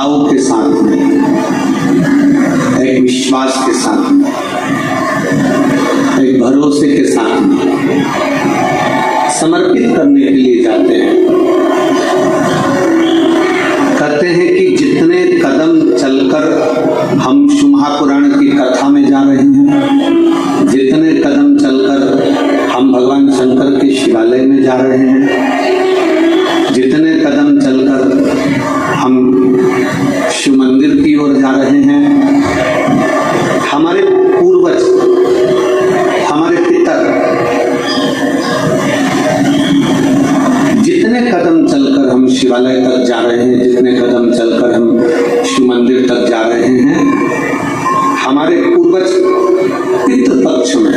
भाव के साथ में, एक विश्वास के साथ में, एक भरोसे के साथ में समर्पित करने के लिए जाते हैं। कहते हैं कि जितने कदम चलकर हम महापुराण की कथा में जा रहे हैं, जितने कदम चलकर हम भगवान शंकर के शिवालय में जा रहे हैं, जितने कदम चलकर हम शिव मंदिर की ओर जा रहे हैं, हमारे पूर्वज, हमारे पितर जितने कदम चलकर हम शिवालय तक जा रहे हैं, जितने कदम चलकर हम शिव मंदिर तक जा रहे हैं, हमारे पूर्वज पितृपक्ष में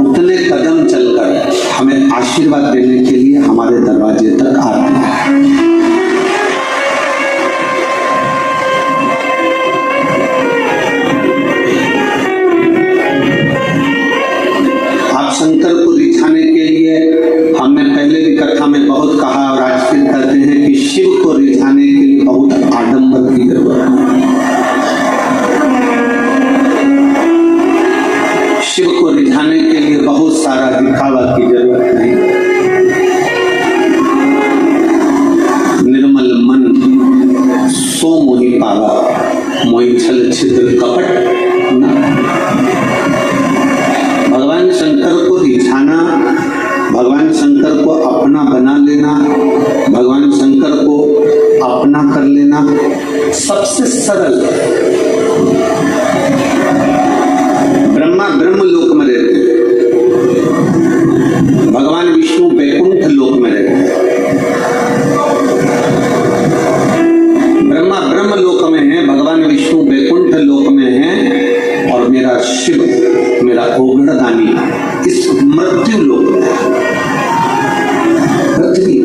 उतने कदम चलकर हमें आशीर्वाद देने के लिए हमारे दरवाजे तक आते हैं। आप शंकर को रिझाने के लिए, हमने पहले भी कथा में बहुत कहा और आज फिर कहते हैं कि शिव को रिझाने के लिए बहुत आडंबर की जरूरत है। शिव को रिझाने के लिए बहुत सारा दिखावा की जरूरत नहीं। निर्मल मन सो मोहि पावा, मोहि छल छिद्र कपट न। भगवान शंकर को रिझाना, भगवान शंकर को अपना बना लेना, भगवान शंकर को अपना कर लेना सबसे सरल। ब्रह्मा ब्रह्म लोक में रहते हैं, भगवान विष्णु वैकुंठ लोक में रहते हैं। ब्रह्मा ब्रह्म लोक में है, भगवान विष्णु वैकुंठ लोक में है, और मेरा शिव, मेरा ओगड़दानी इस मृत्यु लोक में है, पृथ्वी।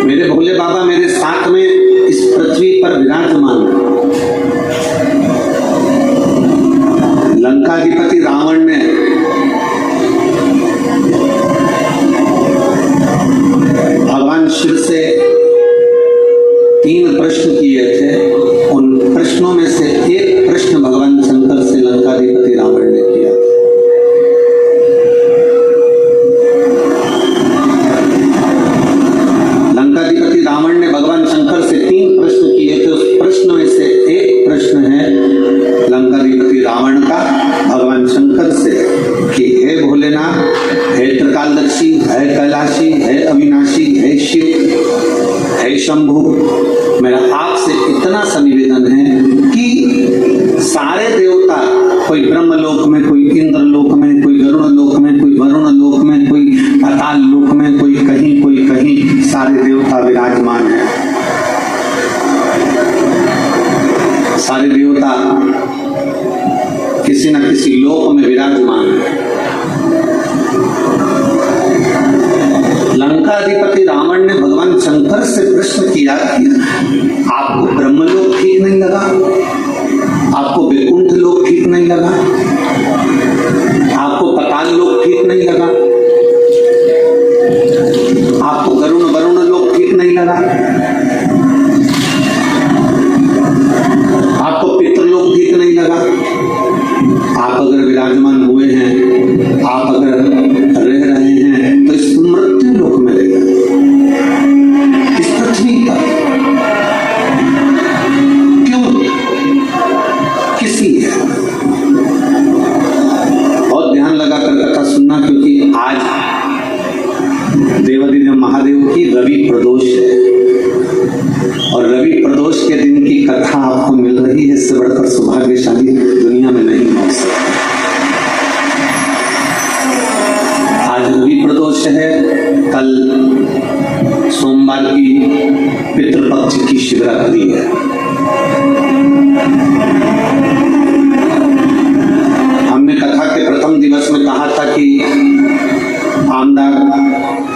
मेरे भोले बाबा मेरे साथ में इस पृथ्वी पर विराजमान है। लंकाधिपति रावण ने भगवान शिव से 3 प्रश्न किए थे। उन प्रश्नों में से एक प्रश्न भगवान शंकर से लंकाधिपति रावण ने किया। लंकाधिपति रावण ने भगवान शंकर से 3 प्रश्न किए थे। उस प्रश्न में से एक प्रश्न है लंकाधिपति रावण का भगवान शंकर से कि हे भोलेनाथ, हे त्रिकालदर्शी, हे कैलाशी, हे अविनाशी, हे शिव, हे शंभु, मेरा आपसे इतना सा निवेदन है कि सारे देवता, कोई ब्रह्मलोक में, कोई इंद्र लोक में, कोई गरुड़ लोक में, कोई वरुण लोक में, कोई पाताल लोक में, कोई कहीं, सारे देवता विराजमान हैं। सारे देवता किसी न किसी लोक में विराजमान है। लंकाधिपति रावण ने भगवान शंकर से प्रश्न किया कि आपको ब्रह्मलोक ठीक नहीं लगा, आपको वैकुंठ लोक ठीक नहीं लगा, आपको पाताल लोक ठीक नहीं लगा, आपको गरुड़ वरुण लोक ठीक नहीं लगा, आपको पितृलोक ठीक नहीं लगा। आप अगर विराजमान हुए हैं, आप अगर रह रहे हैं, तो इस मृत्यु लोक में रह गए, इस पृथ्वी पर क्यों, किसी है। बहुत ध्यान लगाकर कथा सुनना, क्योंकि आज देवाधिदेव महादेव की रवि प्रदोष है, और रवि प्रदोष के दिन की कथा आपको मिल रही है। इससे बढ़कर सौभाग्यशाली दुनिया में नहीं हो सकता। आज रवि प्रदोष है, कल सोमवार की पितृपक्ष की शिवरात्रि है। हमने कथा के प्रथम दिवस में कहा था कि आमदार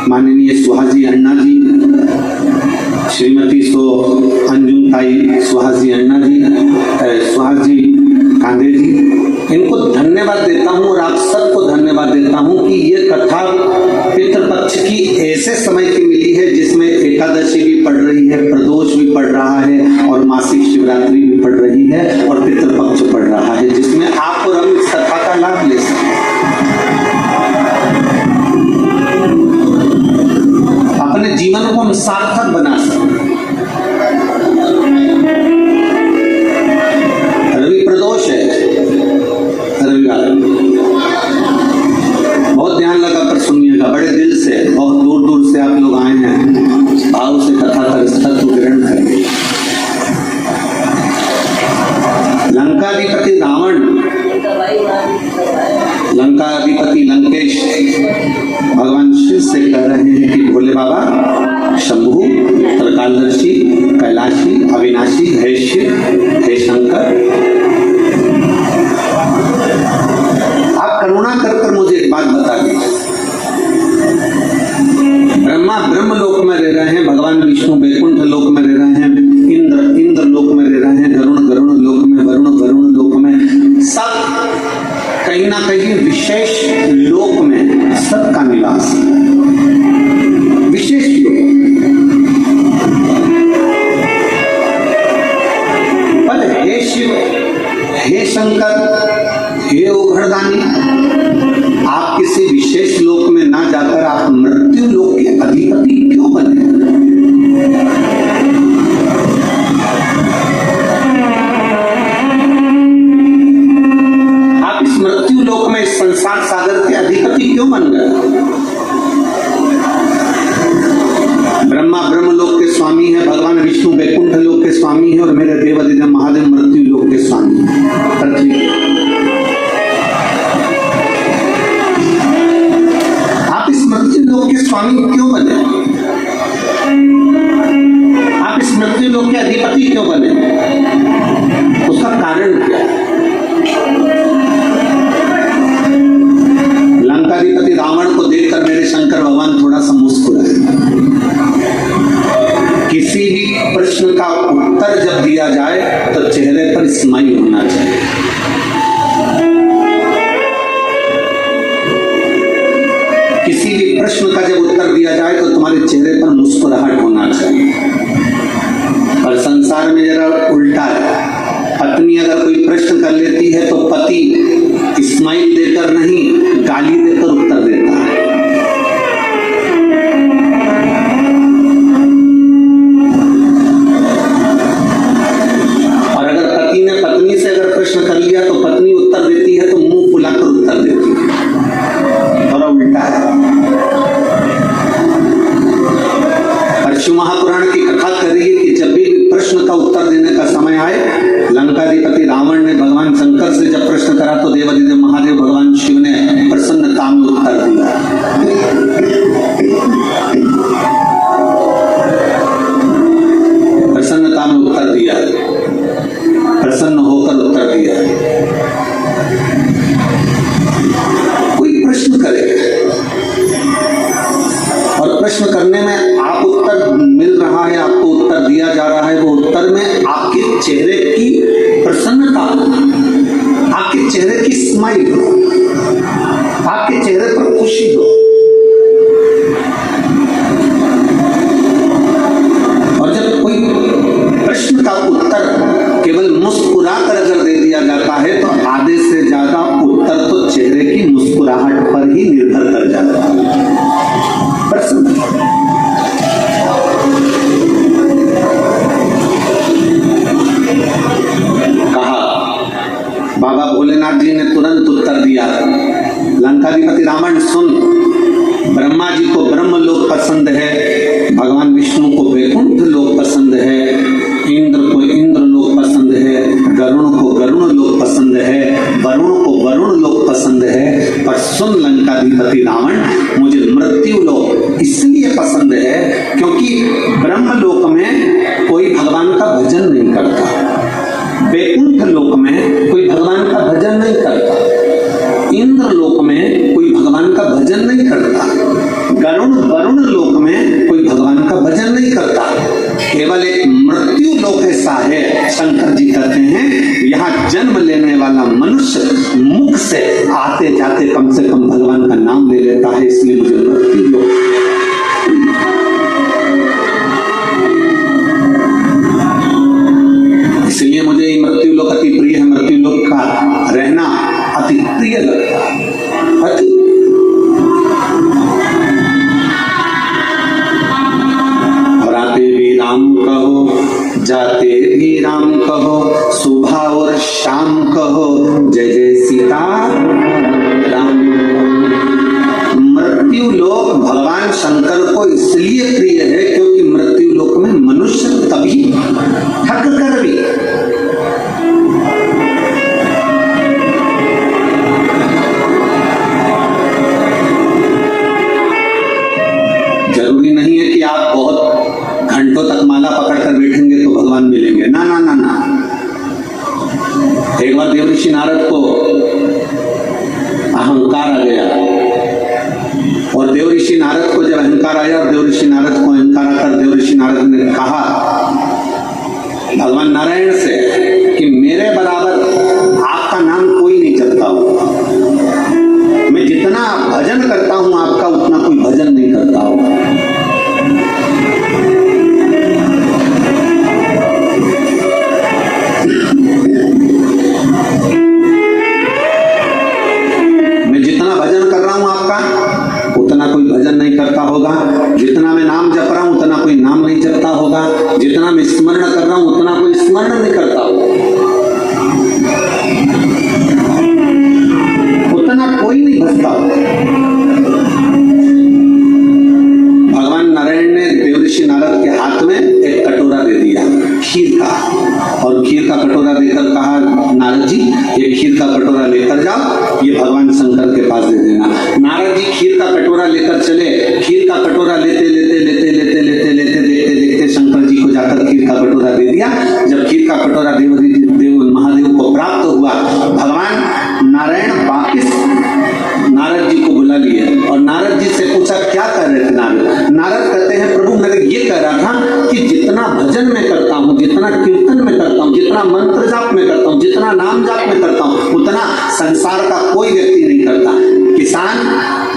माननीय सुहाजी अन्ना जी, श्रीमती सो अंजुम ताई सुहाजी अन्ना जी, सुहाजी कांदे जी, इनको धन्यवाद देता हूँ और आप सबको धन्यवाद देता हूँ कि ये कथा पितृपक्ष पक्ष की ऐसे समय की मिली है जिसमें एकादशी भी पड़ रही है, प्रदोष भी पड़ रहा है और मासिक शिवरात्रि भी पड़ रही है और पितृपक्ष पड़ रहा है, जिसमें आप और हम इस कथा का लाभ ले सकते हैं, अपने जीवन को हम सार्थक बना सकते हैं। रवि प्रदोष है, रविवार, बहुत ध्यान लगाकर सुनिएगा, बड़े दिल से, बहुत दूर दूर से आप लोग आए हैं, भाव से कथा का तत्व ग्रहण करें। लंकाधिपति रावण, लंकाधिपति लंकेश भगवान शिव से कह रहे हैं कि भोले बाबा, शंभु, त्रिकालदर्शी, कैलाशी, अविनाशी, हे शिव, हे शंकर, आप करुणा कर मुझे एक बात बता दीजिए। ब्रह्मा ब्रह्म लोक में रह रहे हैं, भगवान विष्णु वैकुंठ लोक में रह रहे हैं, इंद्र लोक में रह रहे हैं, गरुण लोक में, वरुण लोक में, सब कहीं ना कहीं विशेष लोक में सबका निवास है, विशेष लोक। पर हे शिव, हे शंकर, हे ओघड़दानी, आप किसी विशेष लोक में ना जाकर आप मृत्यु लोक के अधिपति क्यों बने? आप इस मृत्यु लोक में, इस संसार सागर के अधिपति क्यों बन गए? ब्रह्मा ब्रह्म लोक के स्वामी है, भगवान विष्णु वैकुंठ लोक के स्वामी है और मेरे देवादिदेव महादेव मृत्यु लोक के स्वामी है, पृथ्वी। मृत्यु लोक के स्वामी क्यों बने? आप इस मृत्यु लोक के अधिपति क्यों बने? उसका कारण क्या? लंकाधिपति रावण को देखकर मेरे शंकर भगवान थोड़ा सा मुस्कुराए। किसी भी प्रश्न का उत्तर जब दिया जाए तो चेहरे पर स्माइल होना चाहिए। किसी भी प्रश्न का जब उत्तर दिया जाए तो तुम्हारे चेहरे पर मुस्कुराहट होना चाहिए। और संसार में जरा उल्टा है, पत्नी अगर कोई प्रश्न कर लेती है तो पति स्माइल देकर नहीं, गाली देकर उत्तर देता है। और अगर पति ने पत्नी से अगर प्रश्न कर लिया तो पत्नी उत्तर देती है तो मुंह फुलाकर उत्तर देती है, थोड़ा उल्टा है। शिव महापुराण की कथा कर रही है कि जब भी प्रश्न का उत्तर देने का समय आए, लंकाधिपति रावण ने भगवान शंकर से जब प्रश्न करा तो देवादिदेव महादेव भगवान शिव ने प्रसन्नता में उत्तर दिया। प्रसन्नता में उत्तर दिया, प्रसन्न होकर उत्तर दिया। कोई प्रश्न करे और प्रश्न करने में आप उत्तर मिल रहा है, आपको उत्तर दिया जा रहा है, वो उत्तर में आपके चेहरे की प्रसन्नता, आपके चेहरे की स्माइल हो, आपके चेहरे पर खुशी हो। और जब कोई प्रश्न का उत्तर केवल मुस्कुरा कर अगर दे दिया जाता है तो आधे से ज्यादा उत्तर तो चेहरे की मुस्कुराहट पर ही निर्भर कर जाता है। कहा बाबा भोलेनाथ जी ने तुरंत उत्तर दिया, लंकाधिपति रावण सुन, ब्रह्मा जी को ब्रह्म लोक पसंद है, भगवान विष्णु को वैकुंठ लोक पसंद है, इंद्र को इंद्र लोक पसंद है, गरुण को गरुण लोक पसंद है, वरुण को वरुण लोक पसंद है। पर सुन लंकाधिपति रावण, मुझे मृत्यु लोक इसलिए पसंद है क्योंकि ब्रह्म लोक में कोई भगवान का भजन नहीं करता, वैकुंठ लोक में कोई भगवान का भजन नहीं करता, इंद्र लोक में कोई भगवान का भजन नहीं करता, गरुण वरुण लोक में कोई भगवान का भजन नहीं करता। केवल एक मृत्यु लोक ऐसा है, शंकर जी कहते हैं, यहाँ जन्म लेने वाला मनुष्य मुख से आते जाते कम से कम भगवान का नाम ले लेता है, इसलिए मुझे मृत्यु लोक भगवान शंकर को इसलिए प्रिय है क्योंकि मृत्यु लोक में मनुष्य तभी थक कर भी जरूरी नहीं है कि आप बहुत घंटों तक माला पकड़ कर बैठेंगे तो भगवान मिलेंगे। ना ना ना ना। एक बार देवऋषि नारद को अहंकार आ गया और देवऋषि नारद को जब अहंकार आया और देवऋषि नारद को अहंकार आकर देवऋषि नारद ने कहा भगवान नारायण से कि मेरे बराबर आपका नाम कोई नहीं चलता हो, मैं जितना भजन करता हूं आपका उतना कोई भजन नहीं करता होगा। मैं जितना भजन कर रहा हूं आपका उतना कोई भजन नहीं करता होगा, जितना मैं नाम जप रहा हूं उतना कोई नाम नहीं जपता होगा, जितना मैं स्मरण कर रहा हूं उतना कोई स्मरण नहीं करता होगा, उतना कोई नहीं भजता होगा। भगवान नारायण ने देवऋषि नारद के हाथ में एक कटोरा दे दिया खीर का और खीर का कटोरा देकर कहा नारद जी ये खीर का कटोरा लेकर जाओ, ये भगवान शंकर के पास दे देना। नारद जी खीर का कटोरा लेकर चले, खीर का कटोरा लेते लेते लेते लेते लेते लेते देखते देखते शंकर जी को जाकर खीर का कटोरा दे दिया। जब खीर का कटोरा देव महादेव को प्राप्त हुआ, भगवान नारायण वापिस नारद जी को बुला लिए और नारद जी से पूछा क्या कर रहे थे नारद? नारद कहते हैं प्रभु मैं ये कह रहा था कि जितना भजन में करता हूँ, जितना कीर्तन में करता हूँ, जितना मंत्र जाप में करता हूँ, जितना नाम जाप में करता हूँ उतना संसार का कोई व्यक्ति नहीं करता। किसान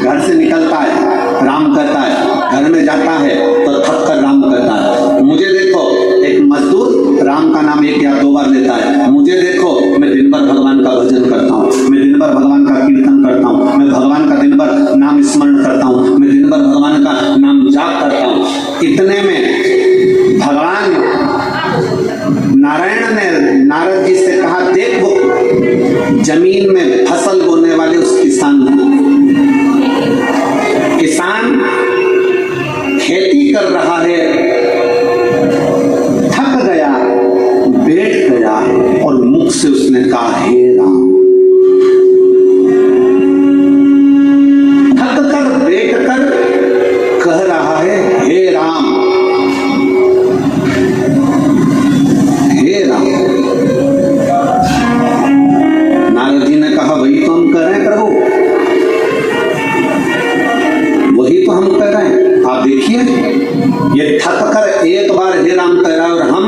घर से निकलता है राम कहता है, घर में जाता है तो थक कर राम कहता है। मुझे देखो एक मजदूर राम का नाम 1 या 2 बार लेता है। मुझे देखो मैं दिन भर भगवान का भजन करता हूँ, मैं दिन भर भगवान का कीर्तन करता हूँ, मैं भगवान का दिन भर नाम स्मरण करता हूँ, मैं दिन भर भगवान का नाम जाप करता हूँ। इतने में भगवान नारायण ने नारद जी से कहा देख वो जमीन में फसल बोने वाले उस किसान खेती कर रहा है, थक गया, बैठ गया और मुख से उसने कहा हे राम। थक कर बैठ कर कह रहा है हे राम, हे राम। नारद जी ने कहा वही तो हम कर रहे हैं प्रभु, वही तो हम कर रहे हैं। आप देखिए ये थक कर एक बार हे राम कह रहा है और हम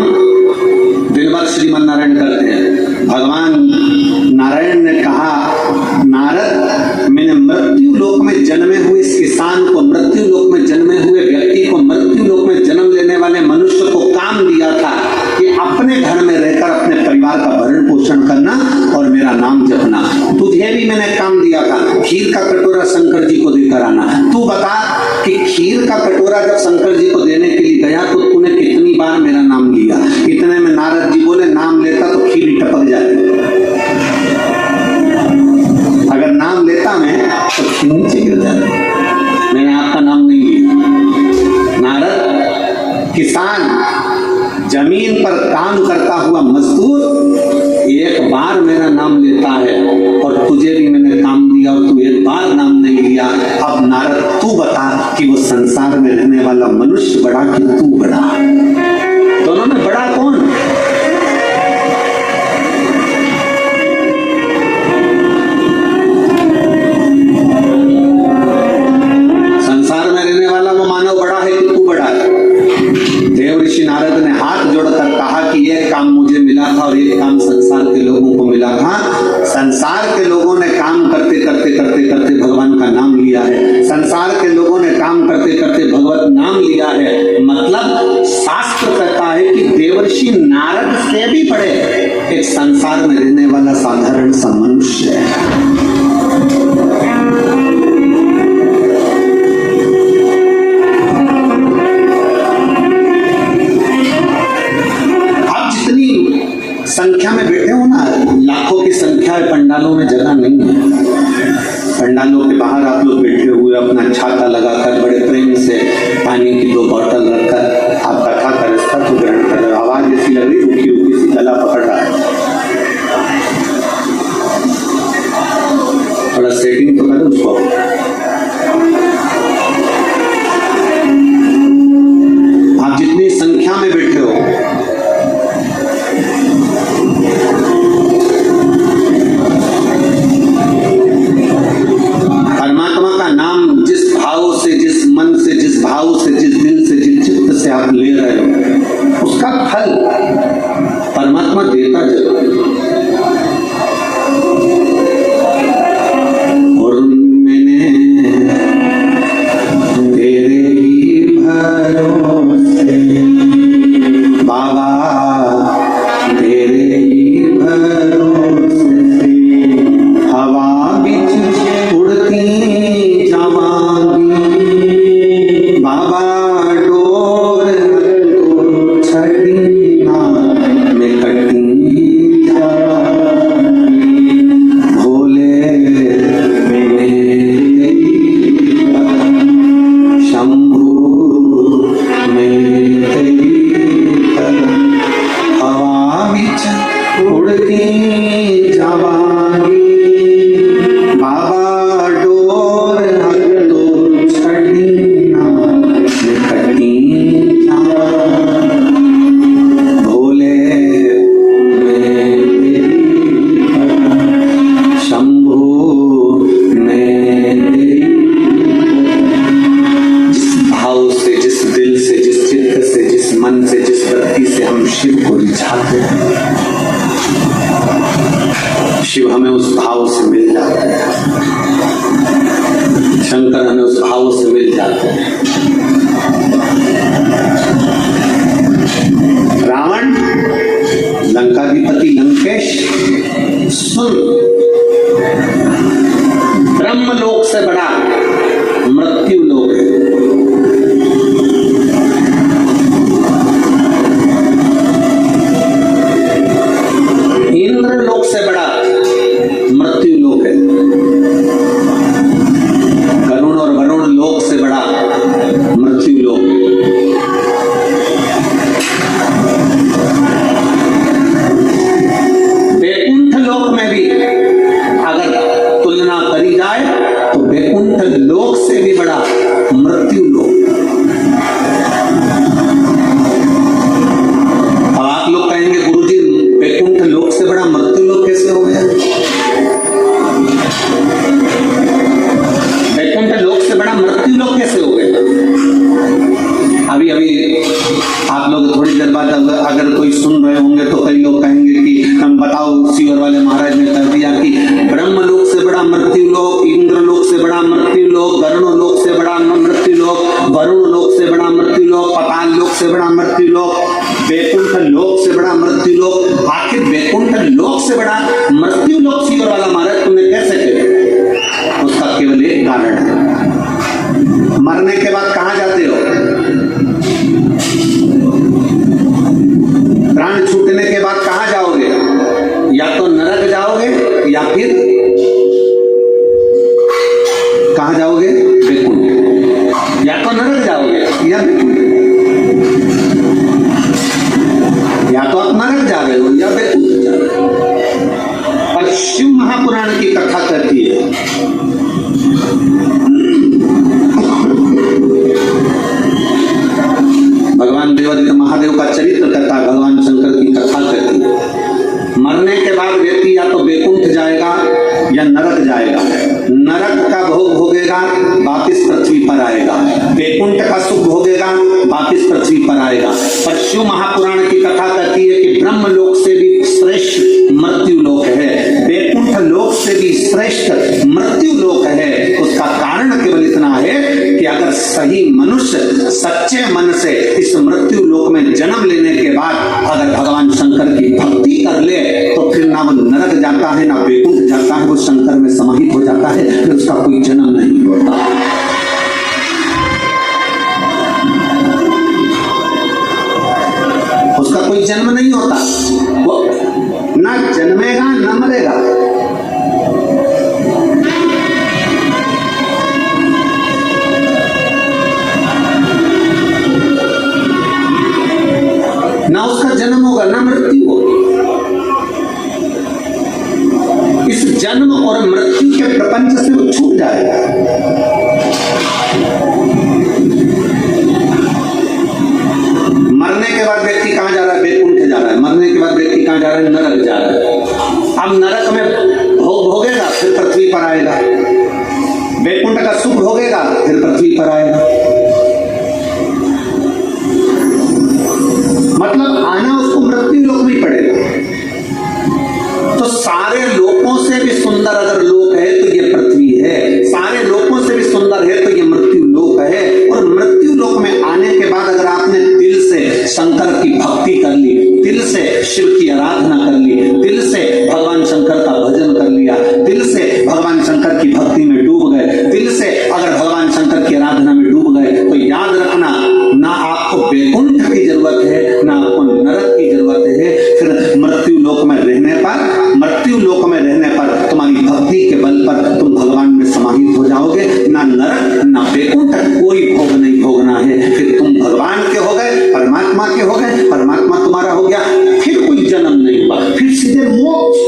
दिन भर श्रीमन नारायण करते हैं। भगवान नारायण ने कहा नारद मैंने मृत्यु लोक में जन्मे हुए इस किसान को, मृत्यु लोक में जन्मे हुए व्यक्ति को, मृत्यु लोक में जन्म लेने वाले मनुष्य को काम दिया था कि अपने घर में रहकर अपने परिवार का भरण पोषण करना और मेरा नाम जपना। तुझे भी मैंने काम दिया था खीर का कटोरा शंकर जी को देकर आना। तू बता कि खीर का कटोरा जब शंकर जी को देने के लिए गया तो तूने कितनी बार मेरा नाम लिया? इतने में नारद जी बोले नाम लेता तो खीर ही टपक जाती, अगर नाम लेता मैं तो खीर नीचे गिर जाती। मैंने आपका नाम नहीं लिया। नारद किसान जमीन पर काम करता हुआ मजदूर एक बार मेरा नाम लेता है और तुझे भी मैंने काम दिया और तू एक बार नाम नहीं लिया। अब नारद तू बता कि वो संसार में रहने वाला मनुष्य बड़ा कि तू बड़ा? दोनों में बड़ा कौन? संसार में रहने वाला वो मानव बड़ा है कि तू बड़ा है? देवऋषि नारद ने हाथ जोड़कर कहा कि एक काम मुझे मिला था और एक काम संसार के लोगों को मिला था। संसार के लोगों ने काम करते करते करते करते भगवान का नाम लिया है, संसार के लोगों ने काम करते करते भगवत नाम लिया है। मतलब शास्त्र कहता है कि देवर्षि नारद से भी बड़े एक संसार में रहने वाला साधारण सा मनुष्य है। संख्या में बैठे हो ना, लाखों की संख्या है, पंडालों में जगह नहीं है। पंडालों के बाहर आप लोग बैठे हुए अपना छाता लगाकर बड़े प्रेम भाव से, जिस दिल से, जिस चित्त से आप ले रहे हो, उसका फल परमात्मा देता जरूर है। और मैंने तेरे ही भरोसे बाबा, तेरे ही भरोसे हवा बिच उड़ती जावांगी बाबा, डोर तो छड़ी ना मैं कटी जावांगी भोले मेरे शंभू मेरे हवा बिच उड़ती जावांगी बाबा, डोर तो छड़ी ना मैं कटी जावांगी भोले मेरे शंभू मेरे। जिस भाव से, जिस दिल से, जिस चित्त से, जिस मन से, जिस वृत्ति से हम शिव को रिझाते हैं, शिव हमें उस भाव से मिल जाते हैं, शंकर हमें उस भाव से मिल जाते हैं। रावण, लंकाधिपति लंकेश, सुन, ब्रह्मलोक से बड़ा मृत्यु लोक है। इंद्र लोक से बड़ा मृत्यु लोक है। गरुण और वरुण लोक से बड़ा मृत्यु लोक। वैकुंठ लोक में भी अगर तुलना करी जाए तो वैकुंठ लोक से भी बड़ा मृत्यु लोक। अब आप लोग कहेंगे गुरुजी वैकुंठ लोक से बड़ा मृत्यु लोक कैसे हो गया? वैकुंठ लोक से बड़ा मृत्यु लोक कैसे हो गया? अभी आप लोग थोड़ी देर बाद अगर कोई सुन रहे होंगे तो कई लोग कहेंगे कि हम बताओ, सीवर वाले महाराज ने कह दिया कि ब्रह्म लोक से बड़ा मृत्यु लोक, इंद्र लोक से बड़ा मृत्यु लोक, गरुण लोक से बड़ा मृत्यु लोक, वरुण लोक से बड़ा मृत्यु लोक, पाताल लोक से बड़ा मृत्यु लोक, वैकुंठ लोक से बड़ा मृत्यु लोक। आखिर वैकुंठ लोक से बड़ा मृत्यु लोक सीवर वाला महाराज तुमने कैसे कहा? उसका केवल एक कारण है, मरने के बाद कहां जाते हो? प्राण छूटने के बाद कहां जाओगे? या तो नरक जाओगे या फिर कहां जाओगे? वैकुंठ। या तो नरक जाओगे या वैकुंठ। या तो आप नरक जा रहे हो या वैकुंठ जा रहे हो। और शिव महापुराण की कथा कहती है भगवान महादेव का चरित्र कहता है, भगवान शंकर की कथा कहती है, मरने के बाद व्यक्ति या तो वैकुंठ जाएगा या नरक जाएगा। नरक का भोग भोगेगा, वापिस पृथ्वी पर आएगा। वैकुंठ का सुख भोगेगा, वापिस पृथ्वी पर आएगा। पर शिव महापुराण की कथा कहती है कि ब्रह्म लोक से भी श्रेष्ठ मृत्यु लोक है, वैकुंठ लोक से भी श्रेष्ठ मृत्यु लोक है। उसका कारण केवल इतना है कि अगर सही मनुष्य सच्चे मन से इस मृत्यु लोक में जन्म लेने के बाद अगर भगवान शंकर की भक्ति कर ले तो फिर ना वो नरक जाता है ना वैकुंठ जाता है, वो शंकर में समाहित हो जाता है, फिर उसका कोई जन्म नहीं होता। उसका कोई जन्म नहीं होता, वो ना जन्मेगा ना मरेगा। ना उसका जन्म होगा ना मृत्यु होगी। इस जन्म और मृत्यु के प्रपंच से वो छूट जाएगा। मरने के बाद व्यक्ति कहां जा रहा है? वैकुंठ जा रहा है। मरने के बाद व्यक्ति कहां जा रहा है? नरक जा रहा है। अब नरक में भोग भोगेगा, फिर पृथ्वी पर आएगा। वैकुंठ का सुख भोगेगा, फिर पृथ्वी पर आएगा। वैकुंठ की जरूरत है, ना आपको नरक की जरूरत है। फिर मृत्यु लोक में रहने पर तुम्हारी भक्ति के बल पर तुम भगवान में समाहित हो जाओगे। ना नरक ना वैकुंठ, कोई भोग नहीं भोगना है। फिर तुम भगवान के हो गए, परमात्मा के हो गए, परमात्मा तुम्हारा हो गया, फिर कोई जन्म नहीं हुआ, फिर सीधे मोक्ष।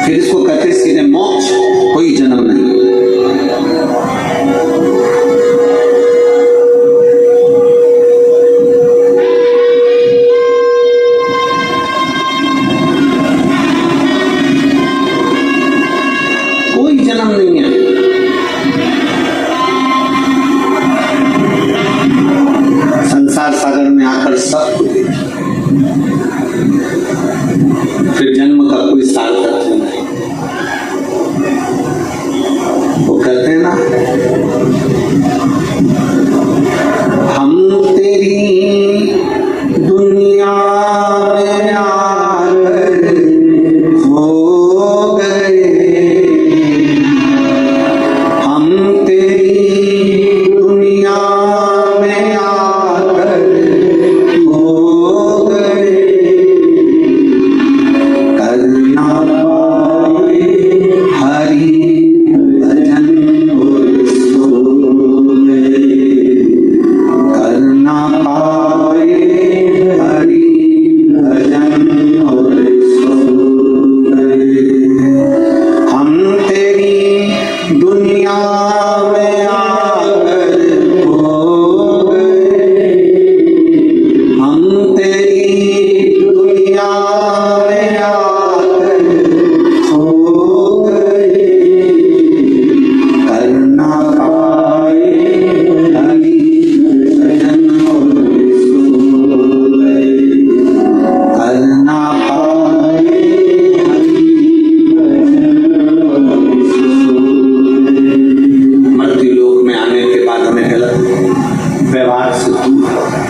फिर इसको कहते सीधे मोक्ष, कोई जन्म नहीं। कोई जन्म नहीं है। संसार सागर में आकर सब कुछ, फिर जन्म का कोई सार्थक नहीं। वो कहते हैं ना, हम तेरी दुनिया में आकर हो गए, हम तेरी दुनिया में आकर हो गए, करना पाए हरि भजन और सो गए, करना पाए हरि भजन और सो गए। हम तेरी दुनिया में आकर हो गए, हम तेरी दुनिया में आकर हो गए, करना पाए हरि भजन और सो गए, करना पाए हरि भजन और सो गए। मृत्यु लोक में आने के बाद हमें गलत व्यवहार से दूर रहना,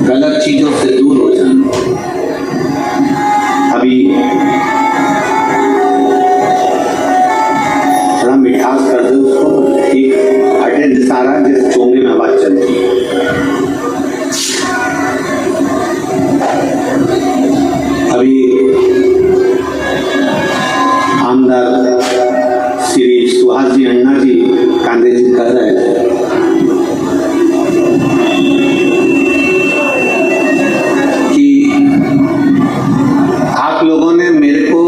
गलत चीजों से दूर हो जाना। अभी थोड़ा मिठास कर दो उसको, ठीक हटे सारा, जैसे चोंगे में आवाज चलती है। अभी आमदार श्री सुहास जी अन्ना जी कांदे जी कह रहे थे कि आप लोगों ने मेरे को,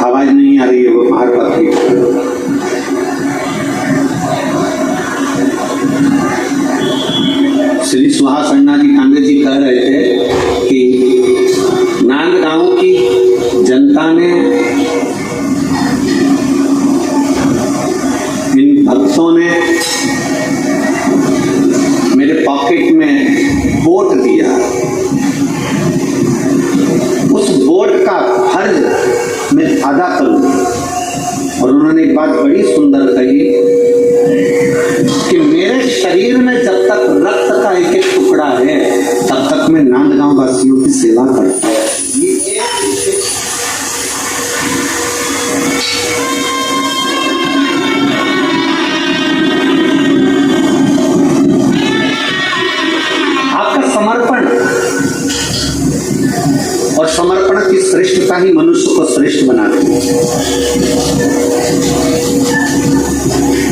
आवाज नहीं आ रही है वो बाहर बाकी, श्री सुहास अन्ना जी कांदे जी कह रहे थे कि नांदगांव की जनता ने, इन भक्तों ने मेरे पॉकेट में वोट दिया, उस वोट का फर्ज मैं अदा करूं। और उन्होंने एक बात बड़ी सुंदर कही कि मेरे शरीर में जब तक रक्त का एक एक टुकड़ा है, तब तक मैं नांदगांव वासियों की सेवा करता हूं। आपका समर्पण और समर्पण की श्रेष्ठता ही मनुष्य को श्रेष्ठ बनाती है।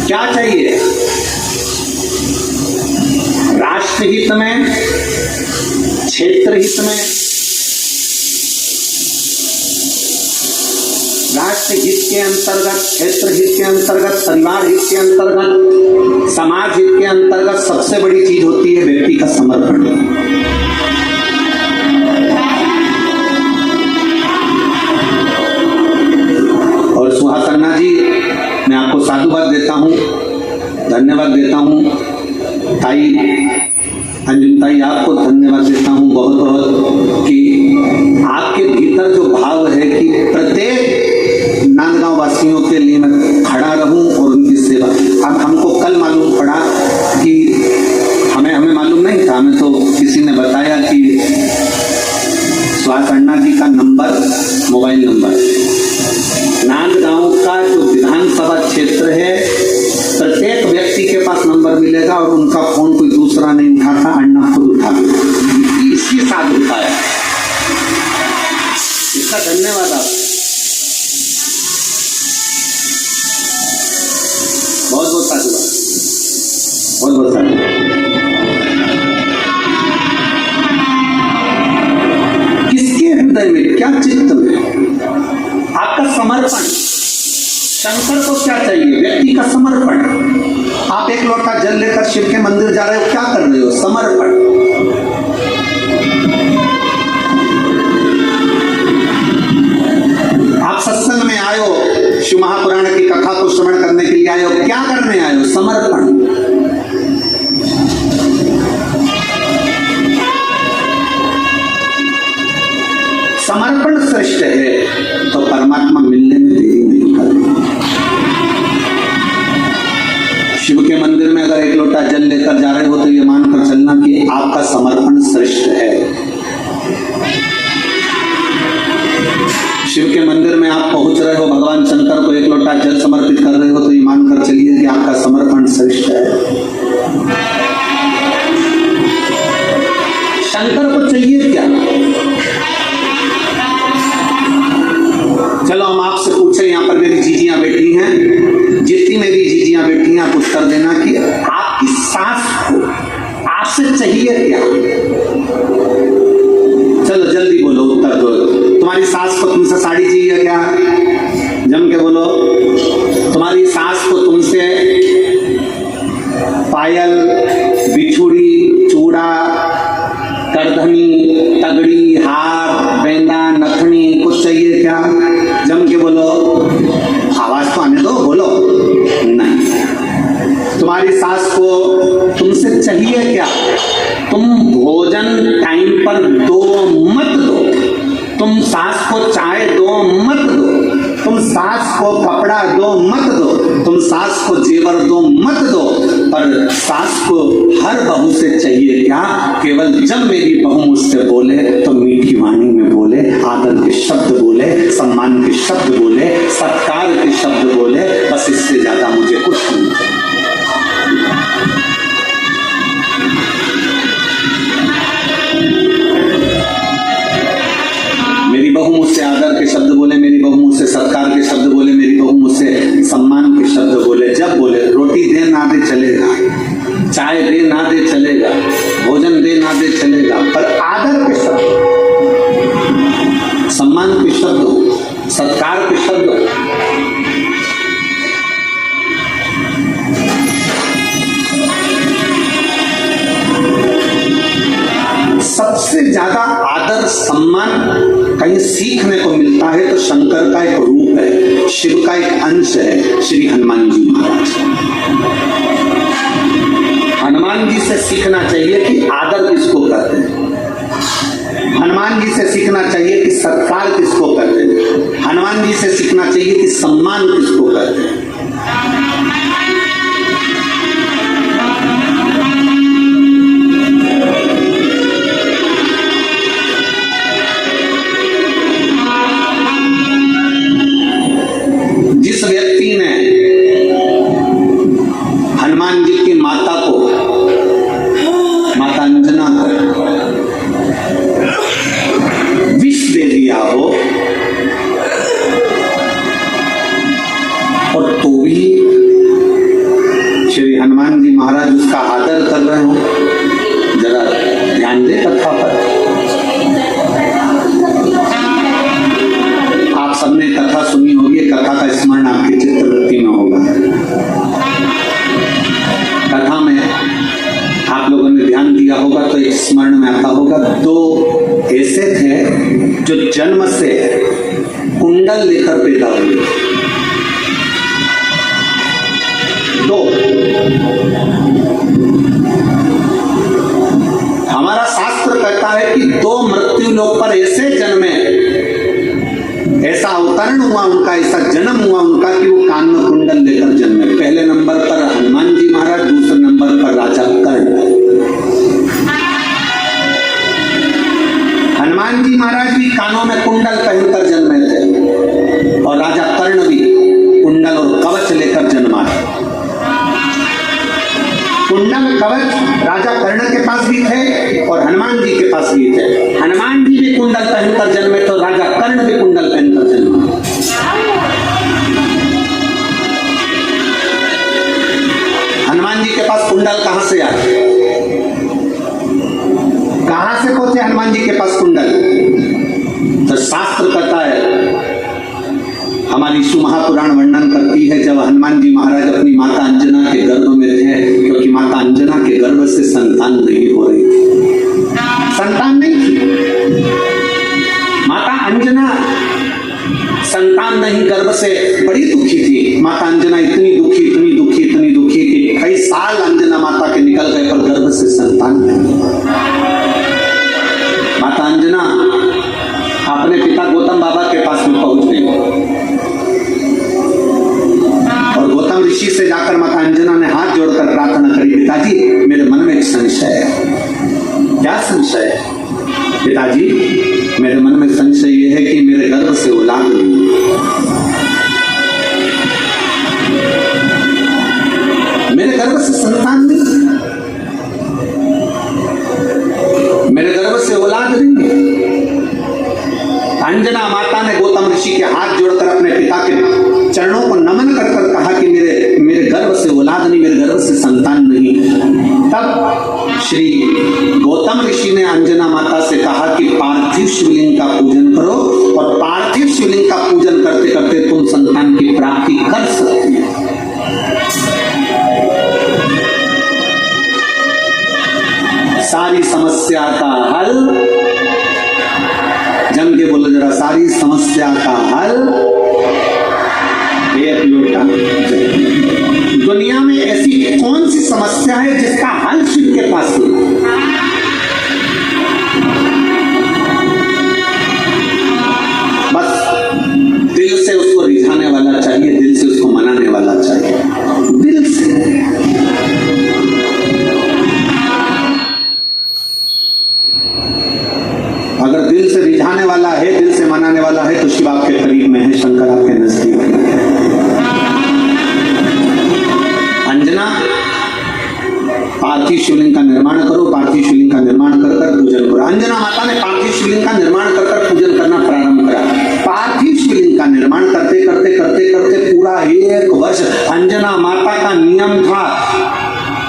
क्या चाहिए? राष्ट्रहित में, क्षेत्र हित में, राष्ट्र हित के अंतर्गत, क्षेत्र हित के अंतर्गत, परिवार हित के अंतर्गत, समाज हित के अंतर्गत सबसे बड़ी चीज होती है व्यक्ति का समर्पण। और सुहास अन्ना जी, मैं आपको साधुवाद देता हूं, धन्यवाद देता हूं। ताई अंजुम ताई, आपको धन्यवाद देता हूं बहुत बहुत कि आपके भीतर जो भाव है कि प्रत्येक नांदगांव वासियों के लिए मैं खड़ा रहूं और उनकी सेवा। अब हमको कल मालूम पड़ा कि हमें मालूम नहीं था, हमें तो किसी ने बताया कि सुहास अन्ना जी का मोबाइल नंबर। नांदगांव का जो विधानसभा क्षेत्र है, प्रत्येक व्यक्ति के पास नंबर मिलेगा और उनका फोन कोई दूसरा नहीं उठाता, अन्ना खुद उठा इसी साथ उठाया। इसका धन्यवाद आप, बहुत बहुत साधुवाद, बहुत बहुत साधुवाद। किसके हृदय में, क्या चित्त में आपका समर्पण? शंकर को क्या चाहिए? व्यक्ति का समर्पण। आप एक लोटा जल लेकर शिव के मंदिर जा रहे हो, क्या कर रहे हो? समर्पण। आप सत्संग में आए हो, शिव महापुराण की कथा को श्रवण करने के लिए आए हो, क्या करने आए हो? समर्पण। समर्पण श्रेष्ठ है तो परमात्मा मिलने में देरी नहीं करती। शिव के मंदिर में अगर एक लोटा जल लेकर जा रहे हो तो ये मानकर चलना कि आपका समर्पण श्रेष्ठ है। शिव के मंदिर में आप पहुंच रहे हो, भगवान शंकर को एक लोटा जल समर्पित कर रहे हो तो ये मानकर चलिए कि आपका समर्पण श्रेष्ठ है। शंकर को चाहिए क्या? चलो हम आपसे पूछे, यहाँ पर मेरी जीजियां बैठी हैं, जितनी मेरी जीजियां बैठी हैं आप उत्तर देना कि आपकी सास को आपसे चाहिए क्या? चलो जल्दी बोलो, उत्तर दो। तुम्हारी सास को तुमसे साड़ी चाहिए क्या? जम के बोलो। तुम्हारी सास को तुमसे पायल, बिछुड़ी, चूड़ा, करधनी, तगड़ी, हार, बेंदा, नथनी कुछ चाहिए क्या? जम के बोलो। आवाज तो आने दो, बोलो। नहीं। तुम्हारी सास को तुमसे चाहिए क्या? तुम भोजन टाइम पर दो मत दो, तुम सास को चाय दो मत दो, तुम सास को कपड़ा दो मत दो, तुम सास को जेवर दो मत दो, पर सास को हर बहू से चाहिए क्या? केवल जब मेरी बहू मुझसे बोले तो मीठी वाणी में बोले, आदर के शब्द बोले, सम्मान के शब्द बोले, सत्कार के शब्द बोले, बस इससे ज्यादा मुझे कुछ नहीं चाहिए। मेरी बहू मुझसे आदर के शब्द बोले, मेरी बहू मुझसे सत्कार के शब्द बोले, मेरी बहू मुझसे सम्मान के शब्द बोले। जब बोले, रोटी दे ना दे चलेगा, चाय दे ना दे चलेगा, भोजन दे ना दे चलेगा, पर आदर के शब्द, सम्मान के शब्द, सत्कार के शब्द। सबसे ज्यादा आदर सम्मान कहीं सीखने को मिलता है तो शंकर का एक रूप है, शिव का एक अंश है, श्री हनुमान जी महाराज। हनुमान जी से सीखना चाहिए कि आदर किसको करते हैं, हनुमान जी से सीखना चाहिए कि सत्कार किसको करते हैं, हनुमान जी से सीखना चाहिए कि सम्मान किसको करते हैं। जिस व्यक्ति ने हनुमान जी की माता को, माता अंजना को विष दे दिया हो और तो भी श्री हनुमान जी महाराज उसका आदर कर रहे हो, जरा ध्यान दे कथा पर। आप सबने कथा सुनी होगी, कथा का स्मरण आपकी चित्तवृत्ति में होगा। कथा में आप लोगों ने ध्यान दिया होगा तो एक स्मरण में आता होगा, दो ऐसे थे जो जन्म से कुंडल लेकर पैदा हुए। दो, हमारा शास्त्र कहता है कि दो मृत्यु लोक पर ऐसे जन्मे, ऐसा अवतरण हुआ उनका, ऐसा जन्म हुआ उनका कि वो कान में कुंडल लेकर जन्मे। पहले नंबर पर हनुमान जी महाराज, दूसरे नंबर पर राजा कर्ण। हनुमान जी महाराज भी कानों में कुंडल पहनकर जन्मे और राजा कर्ण भी कुंडल और कवच लेकर जन्मा है। कुंडल कवच राजा कर्ण के पास भी थे और हनुमान जी के पास भी थे। हनुमान जी भी कुंडल पहनकर जन्मे तो राजा कर्ण भी कुंडल पहनकर जन्मा। हनुमान जी के पास कुंडल कहां से आए, कहां से पहुंचे हनुमान जी के पास कुंडल? तो शास्त्र कहता है, हमारी शिव महापुराण वर्णन करती है, जब हनुमान जी महाराज अपनी माता अंजना के गर्भ में थे, क्योंकि माता अंजना के गर्भ से संतान नहीं हो रही थी, संतान नहीं थी। माता अंजना संतान नहीं, गर्भ से बड़ी दुखी थी। माता अंजना इतनी दुखी, इतनी दुखी, इतनी दुखी कि कई साल अंजना माता के निकल गए पर गर्भ से संतान नहीं। माता अंजना अपने पिता गौतम बाबा के पास में पहुंच गई और गौतम ऋषि से जाकर माता अंजना ने हाथ जोड़कर प्रार्थना करी, पिताजी मेरे मन में एक संशय है। क्या संशय है? पिताजी मेरे मन में संशय यह है कि मेरे गर्भ से औलाद नहीं, मेरे गर्भ से संतान नहीं, मेरे गर्भ से औलाद नहीं। अंजना माता ने गौतम ऋषि के हाथ जोड़कर अपने पिता के चरणों को नमन कर कर कहा कि मेरे गर्भ से औलाद नहीं, मेरे गर्भ से संतान नहीं। तब श्री गौतम ऋषि ने अंजना माता से कहा कि पार्थिव शिवलिंग का पूजन करो और पार्थिव शिवलिंग का पूजन करते करते तुम संतान की प्राप्ति कर सकती हो। सारी समस्या का हल, जम के बोलो जरा, सारी समस्या का हल एक लोटा जल। दुनिया में ऐसी कौन सी समस्या है जिसका हल शिव के पास नहीं? बस दिल से उसको रिझाने वाला चाहिए, दिल से उसको मनाने वाला चाहिए, दिल से। अगर दिल से रिझाने वाला है, दिल से मनाने वाला है तो शिव आपके करीब में है, शंकर आपके नजदीक है। अंजना पार्थिव शिवलिंग का निर्माण करो, पार्थिव शिवलिंग का निर्माण कर कर पूजन करो। अंजना माता ने पार्थिव शिवलिंग का निर्माण कर कर पूजन करना प्रारंभ करा। पार्थिव शिवलिंग का निर्माण करते करते करते करते पूरा 1 वर्ष अंजना माता का नियम था,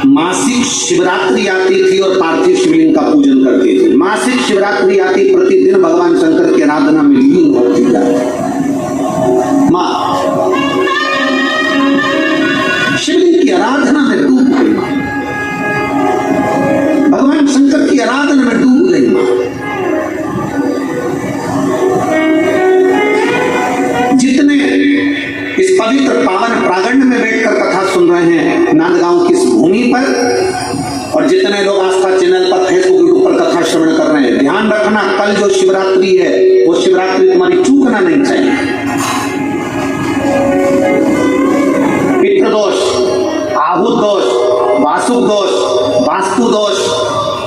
मासिक शिवरात्रि आती थी और पार्थिव शिवलिंग का पूजन करती थी। मासिक शिवरात्रि आती, प्रतिदिन भगवान शंकर की आराधना में लीन होती जाती। माँ शिवलिंग की आराधना में डूब गई, भगवान शंकर की आराधना में डूब गई। जितने इस पवित्र पावन प्रांगण में बैठकर कथा सुन रहे हैं नांदगांव की इस भूमि पर, और जितने लोग आस्था चैनल पर, फेसबुक, यूट्यूब पर कथा श्रवण कर रहे हैं, ध्यान रखना कल जो शिवरात्रि है वो शिवरात्रि तुम्हारी चूकना नहीं चाहिए। पितृदोष, आहूत दोष, वासुक दोष, वास्तु दोष,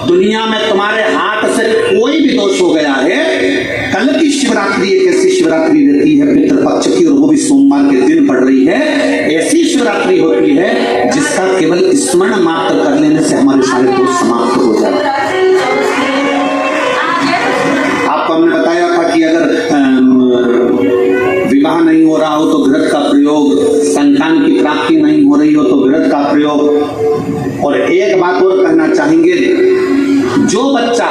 दुनिया में तुम्हारे हाथ से कोई भी दोष हो गया है, कल की शिवरात्रि एक ऐसी शिवरात्रि रहती है पितृपक्ष की, और वो भी सोमवार के दिन पड़ रही है। ऐसी शिवरात्रि होती है जिसका केवल स्मरण मात्र कर लेने से हमारे सारे दोष समाप्त हो जाते हैं। आपको हमने बताया था कि अगर विवाह नहीं हो रहा हो तो घृत का प्रयोग, संतान की प्राप्ति नहीं हो रही हो तो घृत का प्रयोग। और एक बात और कहना चाहेंगे, जो बच्चा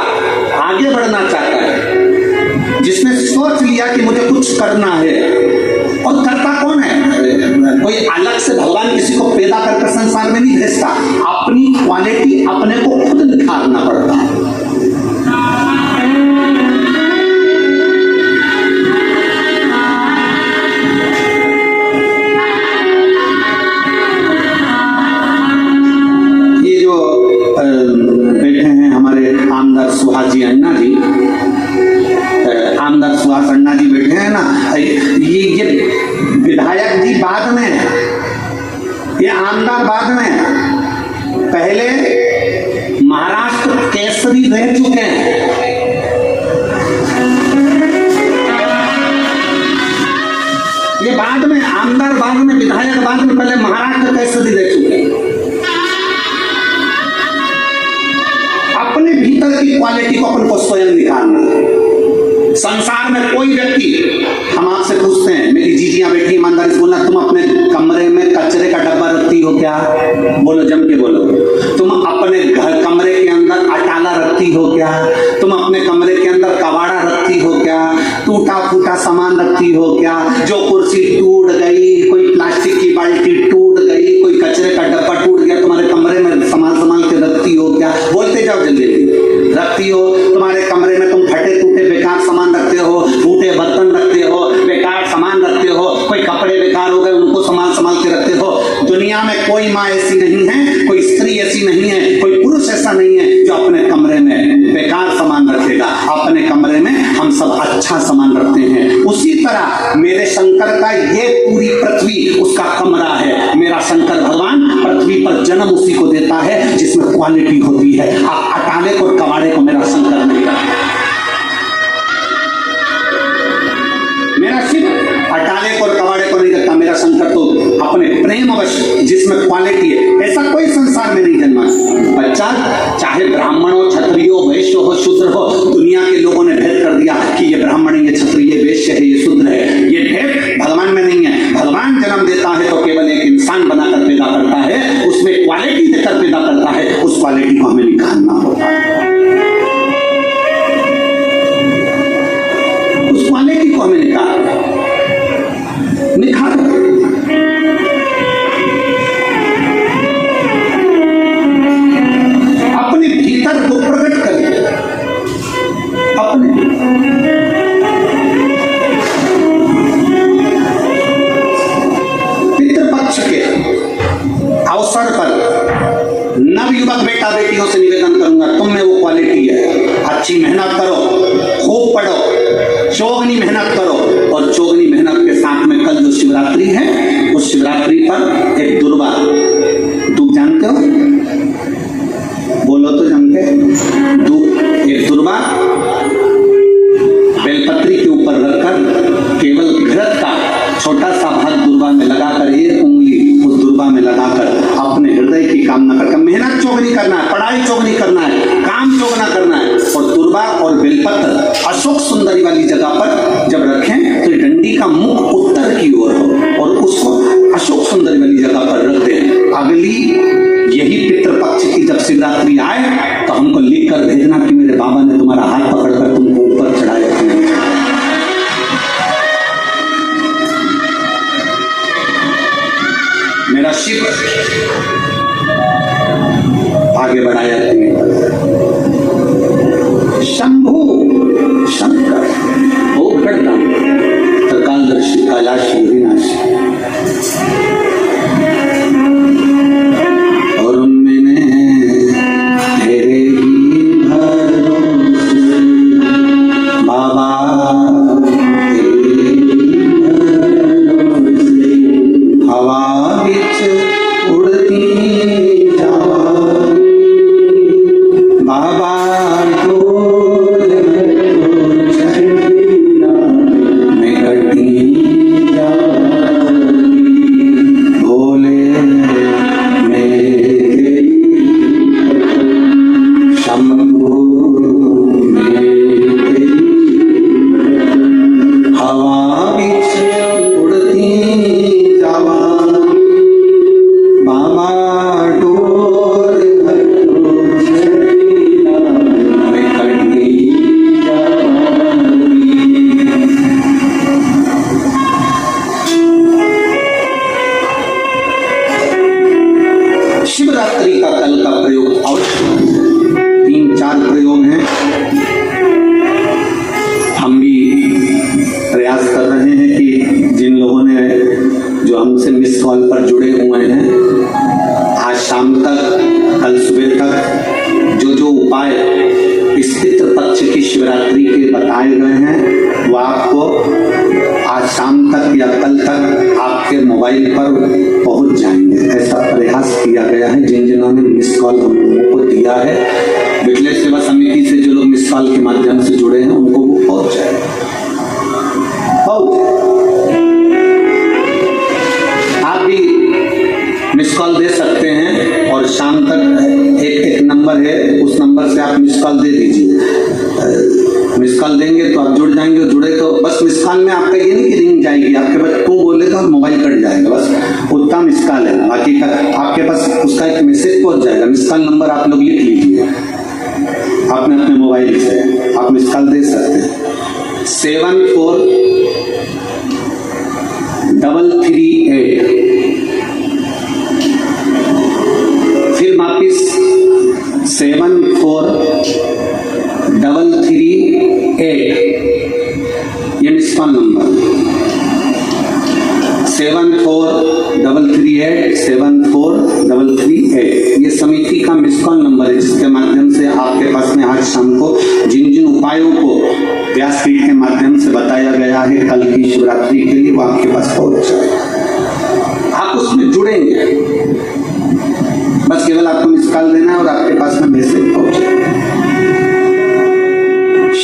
आगे बढ़ना चाहता है, जिसने सोच लिया कि मुझे कुछ करना है, और करता कौन है? कोई अलग से भगवान किसी को पैदा करके संसार में नहीं भेजता, अपनी क्वालिटी अपने को खुद निखारना पड़ता है। ये जो बैठे हैं हमारे आमदार सुहास जी अन्ना जी, आमदार सुहास अन्ना जी बैठे हैं ना, ये विधायक जी बाद में, ये आमदार बाद में, पहले महाराष्ट्र केसरी रह चुके हैं। मार्ग में विधायक बाद में पहले महाराष्ट्र कैसे दे चुके हैं। अपने भीतर की क्वालिटी को अपन को स्वयं निकालना है। संसार में कोई व्यक्ति, हम आपसे पूछते हैं, मेरी जीजियां बैठी ईमानदारी से बोलना, तुम अपने कमरे में कचरे का डब्बा रखती हो क्या? बोलो, जम के बोलो। तुम अपने घर कमरे के अंदर अटाला रखती हो क्या? तुम अपने कमरे के अंदर कबाड़ा रखती हो क्या? टूटा फूटा सामान रखती हो क्या? जो कुर्सी टूट गई, कोई प्लास्टिक की बाल्टी टूट गई, कोई कचरे का डब्बा टूट गया, तुम्हारे कमरे में संभाल के रखती हो क्या? बोलते जाओ जल्दी जल्दी। रखती हो। तुम्हारे कमरे में तुम फटे टूटे बेकार सामान रखते हो, टूटे बर्तन रखते हो, बेकार सामान रखते हो, कोई कपड़े बेकार हो गए उनको संभाल के रखते हो। दुनिया में कोई माँ ऐसी नहीं है, कोई स्त्री ऐसी नहीं है, कोई पुरुष ऐसा नहीं है जो अपने कमरे में बेकार सामान रखेगा। अपने कमरे में हम सब अच्छा सामान रखते हैं। उसी तरह मेरे शंकर का ये पूरी पृथ्वी उसका कमरा है। मेरा शंकर भगवान पृथ्वी पर जन्म उसी को देता है जिसमें क्वालिटी होती है। आप अटाले को और कबाड़े को मेरा शंकर नहीं रखता। मेरा शिव अटाले को और कबाड़े को नहीं रखता। मेरा शंकर तो अपने प्रेम अवश्य जिसमें क्वालिटी है, ऐसा कोई संसार में नहीं जन्मा। बच्चा चाहे ब्राह्मण हो, क्षत्रिय हो, वैश्य हो, शूद्र हो, दुनिया के लोगों ने भेद कर दिया कि ये ब्राह्मण है, ये क्षत्रिय, ये वैश्य है, ये शूद्र है। ये भेद भगवान में नहीं है। भगवान जन्म देता है तो केवल एक इंसान बनाकर पैदा करता है, उसमें क्वालिटी देकर पैदा करता है। उस क्वालिटी को हमें निकालना होगा। उस क्वालिटी को हमें निकाल अपने भीतर को प्रकट करें। अपने पितृपक्ष के अवसर पर नवयुवक बेटा बेटियों से निवेदन करूंगा, तुम में वो क्वालिटी है। अच्छी मेहनत करो, खूब पढ़ो, चौगनी मेहनत करो। और चौगनी मेहनत के साथ में कल जो शिवरात्रि है, उस शिवरात्रि पर एक दुर्वा, तुम जानते हो? बोलो तो जानते? एक दुर्वा बेलपत्री के ऊपर रखकर केवल घृत का छोटा सा भाग दुर्वा में लगाकर, एक उंगली उस दुर्वा में लगाकर अपने हृदय की कामना करके मेहनत चौगनी करना है, पढ़ाई चौगनी करना है, काम चौगना करना है। और दुर्वा और बेलपत्र अशोक सुंदरी वाली जगह पर जब रखें तो डंडी का मुख उत्तर की ओर हो और उसको अशोक सुंदरी वाली जगह पर रख दें। अगली यही पितृपक्ष की जब शिवरात्रि आए तो हमको लिख कर भेजना कि मेरे बाबा ने तुम्हारा हाथ पकड़कर तुमको ऊपर चढ़ाया। मेरा शिव आगे बढ़ाया। शंभु शंकर ओ घटना त्रिकालदर्शी कैलाशी विनाशी और मैंने तेरे ही भरोसे बाबा हवा बिच उड़ती जावानी बाबा शिवरात्रि का कल का प्रयोग और 3-4 प्रयोग हैं। हम भी प्रयास कर रहे हैं कि जिन लोगों ने जो हमसे मिस कॉल पर जुड़े हुए हैं, आज शाम तक, कल सुबह तक जो उपाय इस पितृपक्ष की शिवरात्रि के बताए गए हैं वो आपको आज शाम तक या कल तक आपके मोबाइल पर पहुंच जाएंगे। ऐसा प्रयास किया गया है। जिन जिन्होंने मिस कॉल हम लोगों को दिया है, बिजली सेवा समिति से जो लोग मिस कॉल के माध्यम से जुड़े हैं उनको वो पहुंच जाएगा। जाएंगे और जुड़े तो बस मिस कॉल में आपका ये नहीं कि रिंग जाएगी, आपके पास तू बोले तो मोबाइल कट जाएगा, बस उतना मिस कॉल है, बाकी का आपके पास उसका एक मैसेज पहुंच जाएगा। मिस कॉल नंबर आप लोग लिख लीजिए अपने अपने मोबाइल से, आप मिस कॉल दे सकते हैं 743338। फिर वापिस 743338, ये मिस कॉल नंबर 7433374338, ये समिति का मिस कॉल नंबर है, जिसके माध्यम से आपके पास में आज शाम को जिन जिन उपायों को व्यासपीठ के माध्यम से बताया गया है कल की शिवरात्रि के लिए, वो आपके पास पहुंच जाएगा। आप उसमें जुड़ेंगे, बस केवल आपको मिस कॉल देना है और आपके पास में मैसेज पहुंचेगा।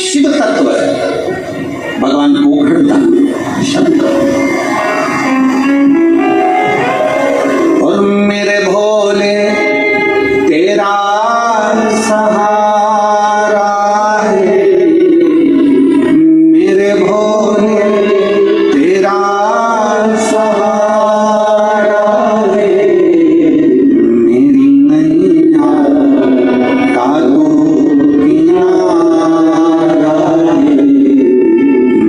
शिव तत्व है, भगवान पोखरदान शब्द। और मेरे भोले तेरा सहारा है, मेरे भोले तेरा सहारा है, मेरी नैया का तू किनारा है,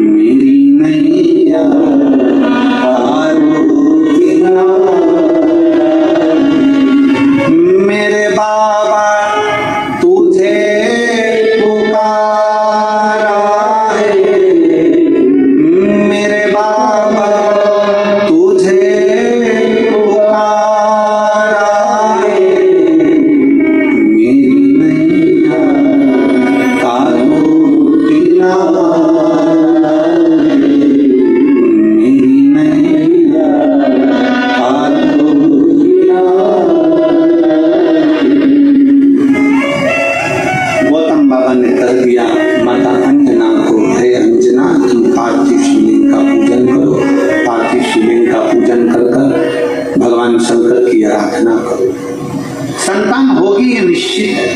मेरी नैया का तू किनारा। मेरे बाबा तुझे पुकारा है, मेरे बाबा तुझे पुकारा है, मेरी नैया का तू किनारा है, मेरी नैया का तू किनारा। गौतम बाबा ने कह दिया माता अंजना को, हे अंजना तुम पार्थिव शिवलिंग का पूजन करो, पार्थिव शिवलिंग का पूजन कर भगवान शंकर की आराधना करो, संतान होगी ये निश्चित है।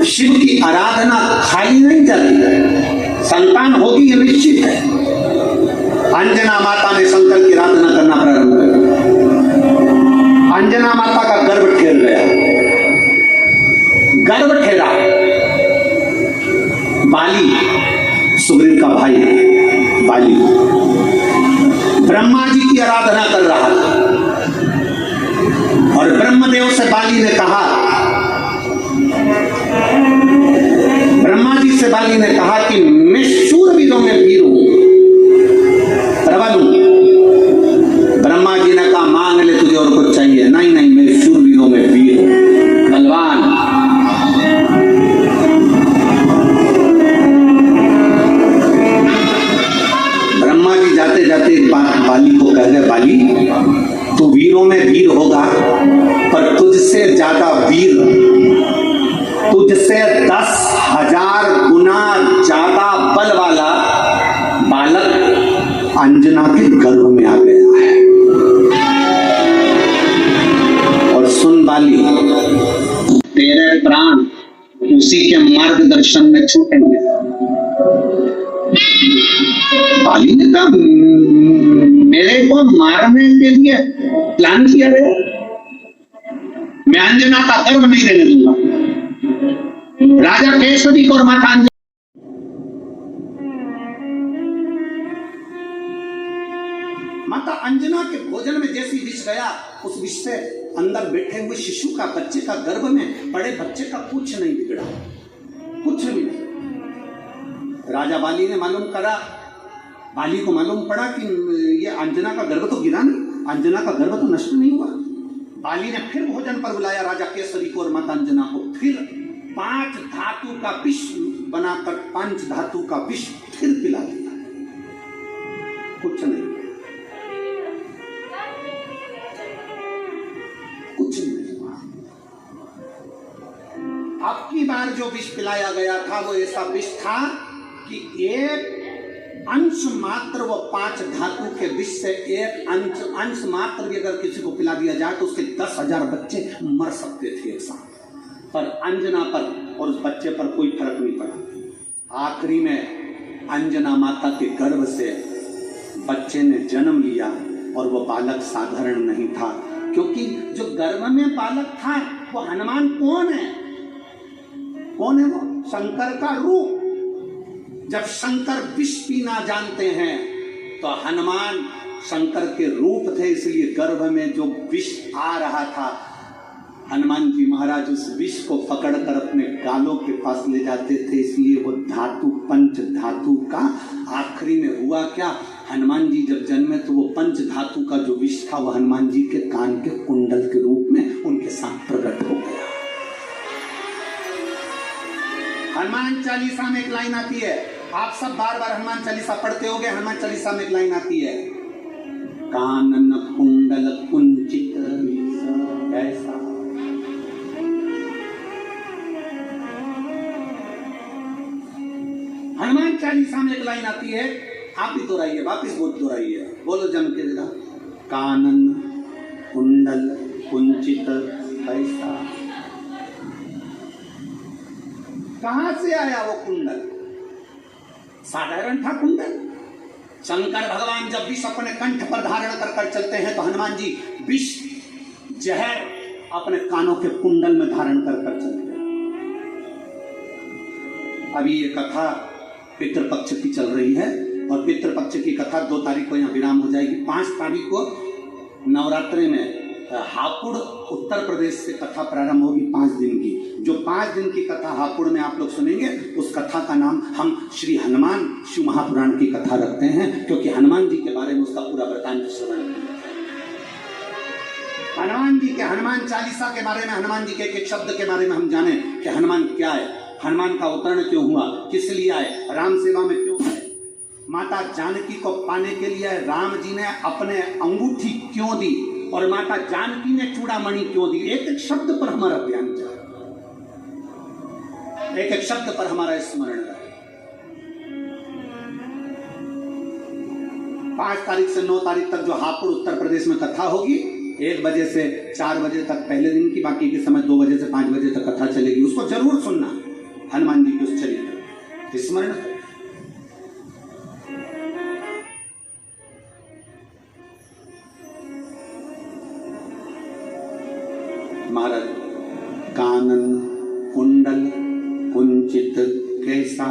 शिव की आराधना खाली नहीं जाती है, संतान होगी ये निश्चित है। अंजना माता ने शंकर की आराधना करना प्रारंभ कर दिया, अंजना माता का गर्भ ठेर गया, गर्भ ठेरा, बाली सुग्रीव का भाई बाली ब्रह्मा जी की आराधना कर रहा था, और ब्रह्मदेव से बाली ने कहा, ब्रह्मा जी से बाली ने कहा कि मैं शूरवीरों में वीर हूं, प्रबल हूं। ब्रह्मा जी ने कहा मांग ले तुझे और कुछ चाहिए, नहीं नहीं मैं शूरवीरों में वीर हूं, बलवान। ब्रह्मा जी जाते जाते एक बात बाली को कह गए, बाली तू वीरों में वीर होगा, पर तुझसे ज्यादा वीर, तुझसे 10,000 गुना ज्यादा बल वाला बालक अंजना के गर्भ में आ गया है। और सुन बाली, तेरे प्राण उसी के मार्गदर्शन में छूटेंगे। बाली ने कहा मेरे को मारने के लिए प्लान किया गया, मैं अंजना का गर्भ नहीं देने दूंगा। राजा केसरी को और माता अंजना, माता अंजना के भोजन में जैसी विष गया, उस विष से अंदर बैठे हुए शिशु का, बच्चे का, गर्भ में पड़े बच्चे का कुछ नहीं बिगड़ा, कुछ भी नहीं। राजा बाली ने मालूम करा, बाली को मालूम पड़ा कि ये अंजना का गर्भ तो गिरा नहीं, अंजना का गर्भ तो नष्ट नहीं हुआ। बाली ने फिर भोजन पर बुलाया राजा केसरी को और माता अंजना को, फिर 5 धातु का विष बनाकर 5 धातु का विष फिर पिला दिया, कुछ नहीं, कुछ नहीं हुआ। अब की बार जो विष पिलाया गया था वो ऐसा विष था कि एक अंश मात्र वो 5 धातु के विष से एक अंश मात्र भी अगर किसी को पिला दिया जाए तो उसके 10,000 बच्चे मर सकते थे एक साथ, पर अंजना पर और उस बच्चे पर कोई फर्क नहीं पड़ा। आखिरी में अंजना माता के गर्भ से बच्चे ने जन्म लिया और वो बालक साधारण नहीं था, क्योंकि जो गर्भ में बालक था वो हनुमान कौन है? कौन है वो? शंकर का रूप। जब शंकर विष पीना जानते हैं तो हनुमान शंकर के रूप थे, इसलिए गर्भ में जो विष आ रहा था हनुमान जी महाराज उस विष को पकड़कर अपने गालों के पास ले जाते थे। इसलिए वो धातु पंच धातु का आखिरी में हुआ क्या, हनुमान जी जब जन्मे तो वो पंच धातु का जो विष था वो हनुमान जी के कान के कुंडल के रूप में उनके साथ प्रकट हो गया। हनुमान चालीसा में एक लाइन आती है, आप सब बार बार हनुमान चालीसा पढ़ते होगे। हनुमान चालीसा में एक लाइन आती है, कानन कुंडल कुंचित ऐसा। हनुमान चालीसा में एक लाइन आती है, आप भी दोहराइए, वापिस दोहराइए, बोलो जम के जरा, कानन कुंडल कुंचित ऐसा। कहां से आया वो कुंडल? साधारण था कुंडल? शंकर भगवान जब विष अपने कंठ पर धारण कर चलते हैं तो हनुमान जी विष जहर अपने कानों के कुंडल में धारण कर चलते हैं। अभी ये कथा पितृपक्ष की चल रही है और पितृपक्ष की कथा 2 तारीख को यहाँ विराम हो जाएगी। 5 तारीख को नवरात्रि में हापुड़ उत्तर प्रदेश से कथा प्रारंभ होगी 5 दिन की। जो 5 दिन की कथा हापुड़ में आप लोग सुनेंगे उस कथा का नाम हम श्री हनुमान शिव महापुराण की कथा रखते हैं, क्योंकि हनुमान जी के बारे में उसका पूरा वृतांत श्रवण करेंगे। हनुमान जी के हनुमान चालीसा के बारे में, हनुमान जी के एक शब्द के बारे में हम जाने कि हनुमान क्या है, हनुमान का अवतरण क्यों हुआ, किस लिए आए, राम सेवा में क्यों आए, माता जानकी को पाने के लिए राम जी ने अपने अंगूठी क्यों दी और माता जानकी ने चूड़ामणि क्यों दी। एक एक शब्द पर हमारा ध्यान जाए, एक एक शब्द पर हमारा स्मरण रहे। 5 तारीख से 9 तारीख तक जो हापुड़ उत्तर प्रदेश में कथा होगी, 1 बजे से 4 बजे तक पहले दिन की, बाकी के समय 2 बजे से 5 बजे तक कथा चलेगी। उसको जरूर सुनना, हनुमान जी के उस चरित्र स्मरण करें। महाराज कानन कुंडल कुंचित कैसा,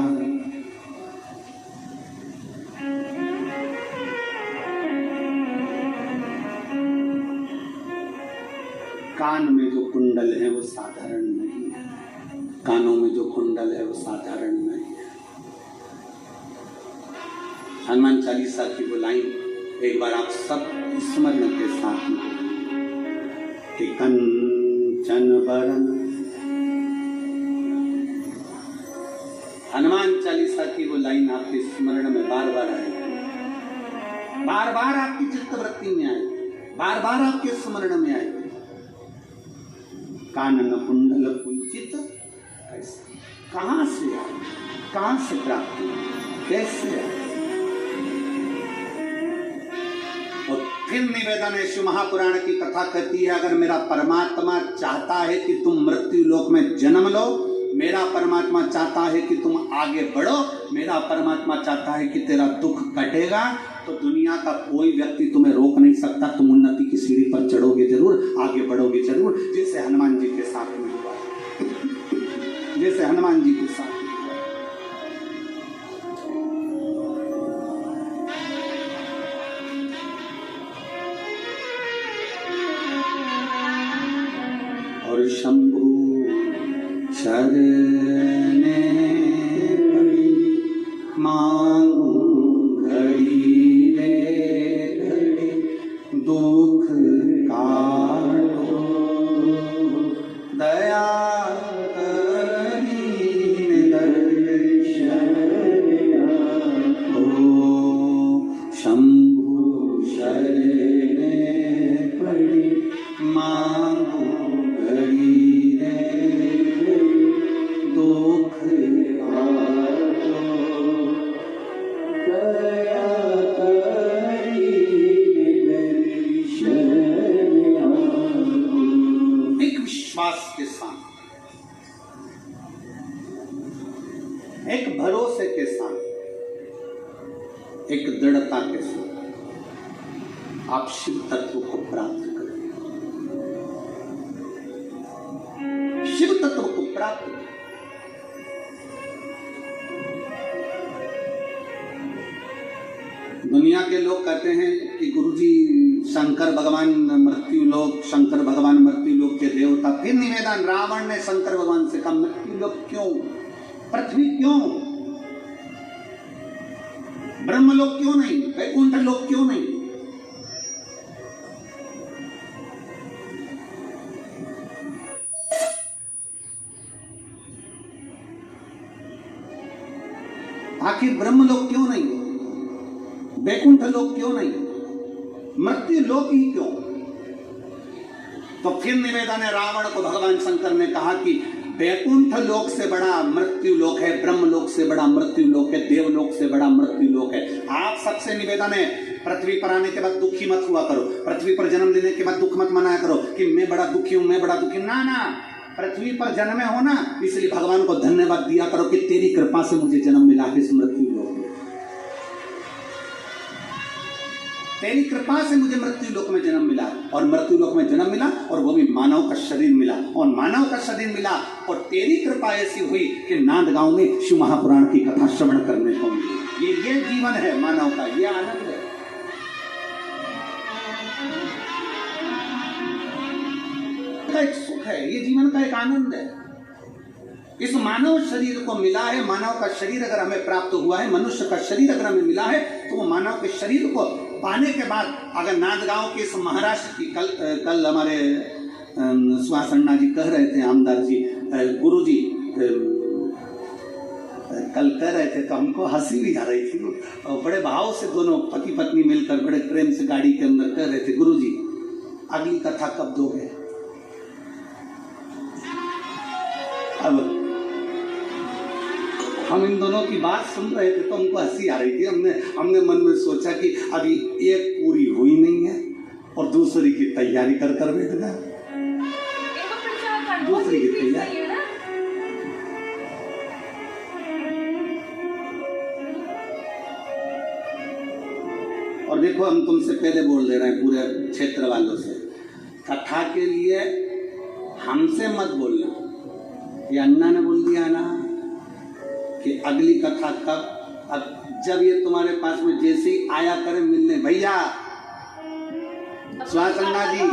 कान में जो कुंडल है वो साधारण नहीं है, कानों में जो कुंडल है वो साधारण नहीं है। हनुमान चालीसा की वो लाइन एक बार आप सब स्मरण के साथ में, कि कंचन बरन, हनुमान चालीसा की वो लाइन आपके स्मरण में बार बार आएगी, बार बार आपकी चित्तवृत्ति में आएगी, बार बार आपके स्मरण में आएगी। कानन कुंडल कुंचित कैसे, कहां से आए, कहां से प्राप्त हुआ, कैसे आए। और फिर निवेदन है, शिव महापुराण की कथा कहती है, अगर मेरा परमात्मा चाहता है कि तुम मृत्यु लोक में जन्म लो, मेरा परमात्मा चाहता है कि तुम आगे बढ़ो, मेरा परमात्मा चाहता है कि तेरा दुख कटेगा, तो दुनिया का कोई व्यक्ति तुम्हें रोक नहीं सकता। तुम उन्नति की सीढ़ी पर चढ़ोगे जरूर, आगे बढ़ोगे जरूर, जैसे हनुमान जी के साथ में हुआ, जैसे हनुमान जी के साथ में हुआ। और शंभु शरणे मांगू घड़ी रे घड़ी, दुख काटो दया करी दर्शन हो। शंभु शरणे पड़ी मांगू घड़ी रे, दुख काटो विश्वास के साथ, एक भरोसे के साथ, एक दृढ़ता के साथ आप शिव तत्व को प्राप्त करें। शिव तत्व को प्राप्त करें। दुनिया के लोग कहते हैं कि गुरुजी शंकर भगवान मृत्यु लोक, शंकर भगवान मृत्यु लोक के देवता। फिर निवेदन, रावण ने शंकर भगवान से कहा मृत्यु लोक क्यों, पृथ्वी क्यों, ब्रह्मलोक क्यों नहीं, वैकुंठ लोक क्यों नहीं? आखिर ब्रह्मलोक क्यों नहीं, वैकुंठ लोक क्यों नहीं, मृत्यु लोक ही क्यों? तो फिर निवेदन है, रावण को भगवान शंकर ने कहा कि वैकुंठ लोक से बड़ा मृत्यु लोक है, ब्रह्म लोक से बड़ा मृत्यु लोक है, देवलोक से बड़ा मृत्यु लोक है। आप सबसे निवेदन है, पृथ्वी पर आने के बाद दुखी मत हुआ करो, पृथ्वी पर जन्म लेने के बाद दुख मत मनाया करो कि मैं बड़ा दुखी हूं, मैं बड़ा दुखी। ना ना, पृथ्वी पर जन्मे हो ना, इसलिए भगवान को धन्यवाद दिया करो कि तेरी कृपा से मुझे जन्म मिला है इस मृत्यु लोक में, तेरी कृपा से मुझे मृत्यु लोक में जन्म मिला, और मृत्यु लोक में जन्म मिला और वो भी मानव का शरीर मिला, और मानव का शरीर मिला और तेरी कृपा ऐसी हुई कि नांदगांव में शिव महापुराण की कथा श्रवण करने को मिली। ये जीवन है मानव का, ये आनंद है। एक सुख है, ये जीवन का एक आनंद है। इस मानव शरीर को मिला है, मानव का शरीर अगर हमें प्राप्त हुआ है, मनुष्य का शरीर अगर हमें मिला है, तो वो मानव के शरीर को पाने के बाद अगर नांदगांव के इस महाराष्ट्र की कल हमारे सुहास अन्ना जी कह रहे थे, आमदार जी, गुरु जी कल कह रहे थे तो हमको हंसी भी आ रही थी, और बड़े भाव से दोनों पति पत्नी मिलकर बड़े प्रेम से गाड़ी के अंदर कह रहे थे, गुरु जी अगली कथा कब दोगे? अब हम इन दोनों की बात सुन रहे थे तो हमको हंसी आ रही थी। हमने मन में सोचा कि अभी एक पूरी हुई नहीं है और दूसरी की तैयारी कर बैठ गए, दूसरी की तैयारी। और देखो, हम तुमसे पहले बोल दे रहे हैं पूरे क्षेत्र वालों से, कथा के लिए हमसे मत बोलना, ये अन्ना ने बोल दिया ना कि अगली कथा कब। अब जब ये तुम्हारे पास में जैसे ही आया करे मिलने, भैया सुहास अन्ना जी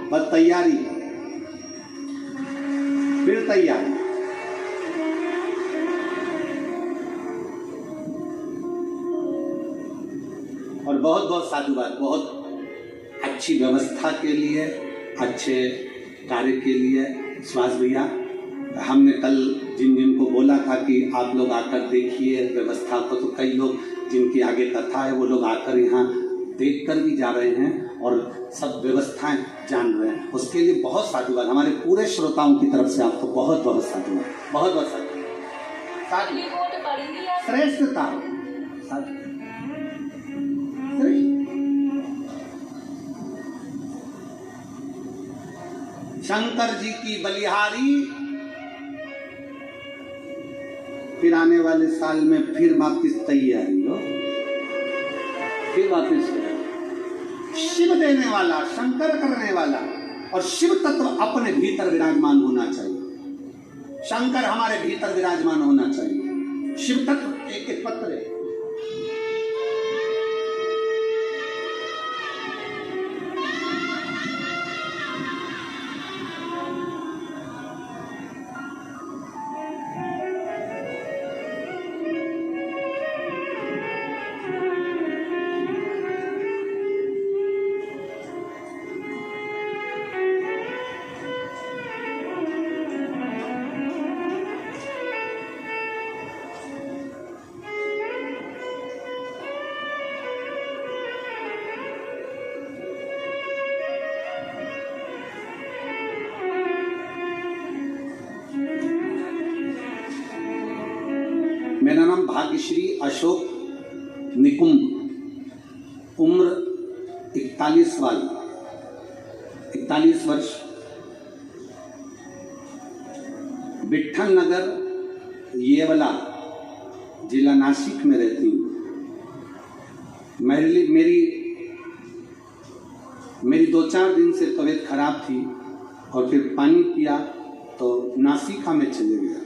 बस तैयारी, फिर तैयारी। और बहुत बहुत साधुवाद, बहुत अच्छी व्यवस्था के लिए, अच्छे कार्य के लिए सुहास भैया। हमने कल जिन को बोला था कि आप लोग आकर देखिए व्यवस्था को, तो कई लोग जिनकी आगे कथा है वो लोग आकर यहाँ देख कर भी जा रहे हैं और सब व्यवस्थाएं जान रहे हैं। उसके लिए बहुत साधुवाद, हमारे पूरे श्रोताओं की तरफ से आपको बहुत बहुत साधुवाद, बहुत बहुत साधुवाद। श्रेष्ठता, शंकर जी की बलिहारी, फिर आने वाले साल में फिर वापिस तैयारी हो, फिर वापिस शिव देने वाला, शंकर करने वाला, और शिव तत्व अपने भीतर विराजमान होना चाहिए। शंकर हमारे भीतर विराजमान होना चाहिए। शिव तत्व एक एक पत्र है। मेरा नाम भाग्यश्री अशोक निकुंभ, उम्र 41 वर्ष, विट्ठल नगर येवला जिला नासिक में रहती हूँ। मेरी 2-4 दिन से तबीयत खराब थी और फिर पानी पिया तो नासिका में चले गया।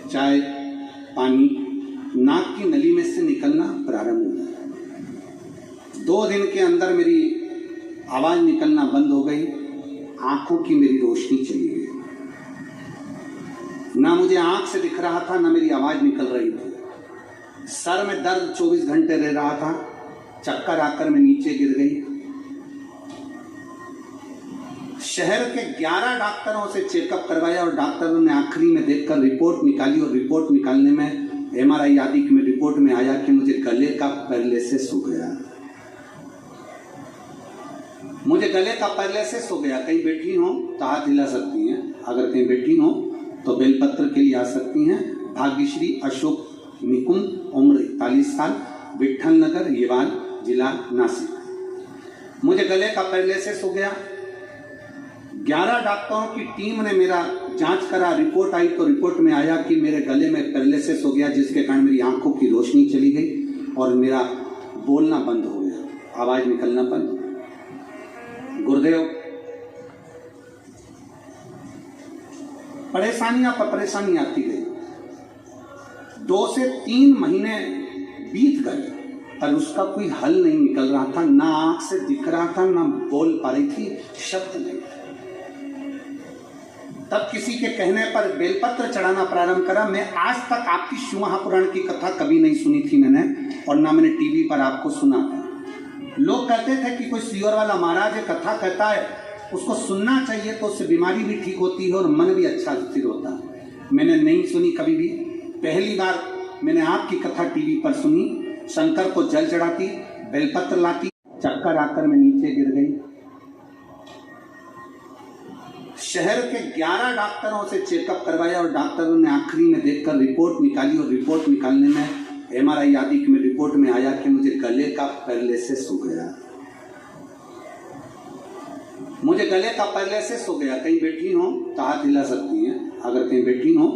चाय पानी नाक की नली में से निकलना प्रारंभ हो गया। 2 दिन के अंदर मेरी आवाज निकलना बंद हो गई, आंखों की मेरी रोशनी चली गई। ना मुझे आंख से दिख रहा था, ना मेरी आवाज निकल रही थी। सर में दर्द 24 घंटे रह रहा था, चक्कर आकर मैं नीचे गिर गई। शहर के 11 डॉक्टरों से चेकअप करवाया और डॉक्टरों ने आखिरी में देखकर रिपोर्ट निकाली और रिपोर्ट निकालने में MRI आदि में रिपोर्ट में आया कि मुझे गले का पैरालिसिस हो गया। मुझे गले का पैरालिसिस हो गया। कहीं बैठी हो तो हाथ हिला सकती हैं, अगर कहीं बैठी हो तो बेलपत्र के लिए आ सकती हैं। भाग्यश्री अशोक निकुंज, उम्र 41 साल, विट्ठल नगर येवाल जिला नासिक। मुझे गले का पैरालिसिस हो गया। 11 डॉक्टरों की टीम ने मेरा जांच करा, रिपोर्ट आई तो रिपोर्ट में आया कि मेरे गले में पैरालिसिस हो गया, जिसके कारण मेरी आंखों की रोशनी चली गई और मेरा बोलना बंद हो गया, आवाज निकलना बंद हो गया। गुरुदेव, परेशानियां पर परेशानी आती गई। 2 से 3 महीने बीत गए और उसका कोई हल नहीं निकल रहा था। ना आंख से दिख रहा था, ना बोल पा रही थी, शब्द नहीं। तब किसी के कहने पर बेलपत्र चढ़ाना प्रारंभ करा। मैं आज तक आपकी शिव महापुराण की कथा कभी नहीं सुनी थी मैंने, और ना मैंने टीवी पर आपको सुना था। लोग कहते थे कि कोई सियोर वाला महाराज कथा कहता है, उसको सुनना चाहिए तो उससे बीमारी भी ठीक होती है और मन भी अच्छा स्थिर होता है। मैंने नहीं सुनी कभी भी। पहली बार मैंने आपकी कथा टीवी पर सुनी। शंकर को जल चढ़ाती, बेलपत्र लाती, चक्कर आकर मैं नीचे गिर गई। शहर के 11 डॉक्टरों से चेकअप करवाया और डॉक्टरों ने आखिरी में देखकर रिपोर्ट निकाली और रिपोर्ट निकालने में MRI आदि में रिपोर्ट में आया कि मुझे गले का पैरालिसिस हो गया। मुझे गले का पैरालिसिस हो गया। कहीं बैठी हो तो हाथ हिला सकती हैं, अगर कहीं बैठी हो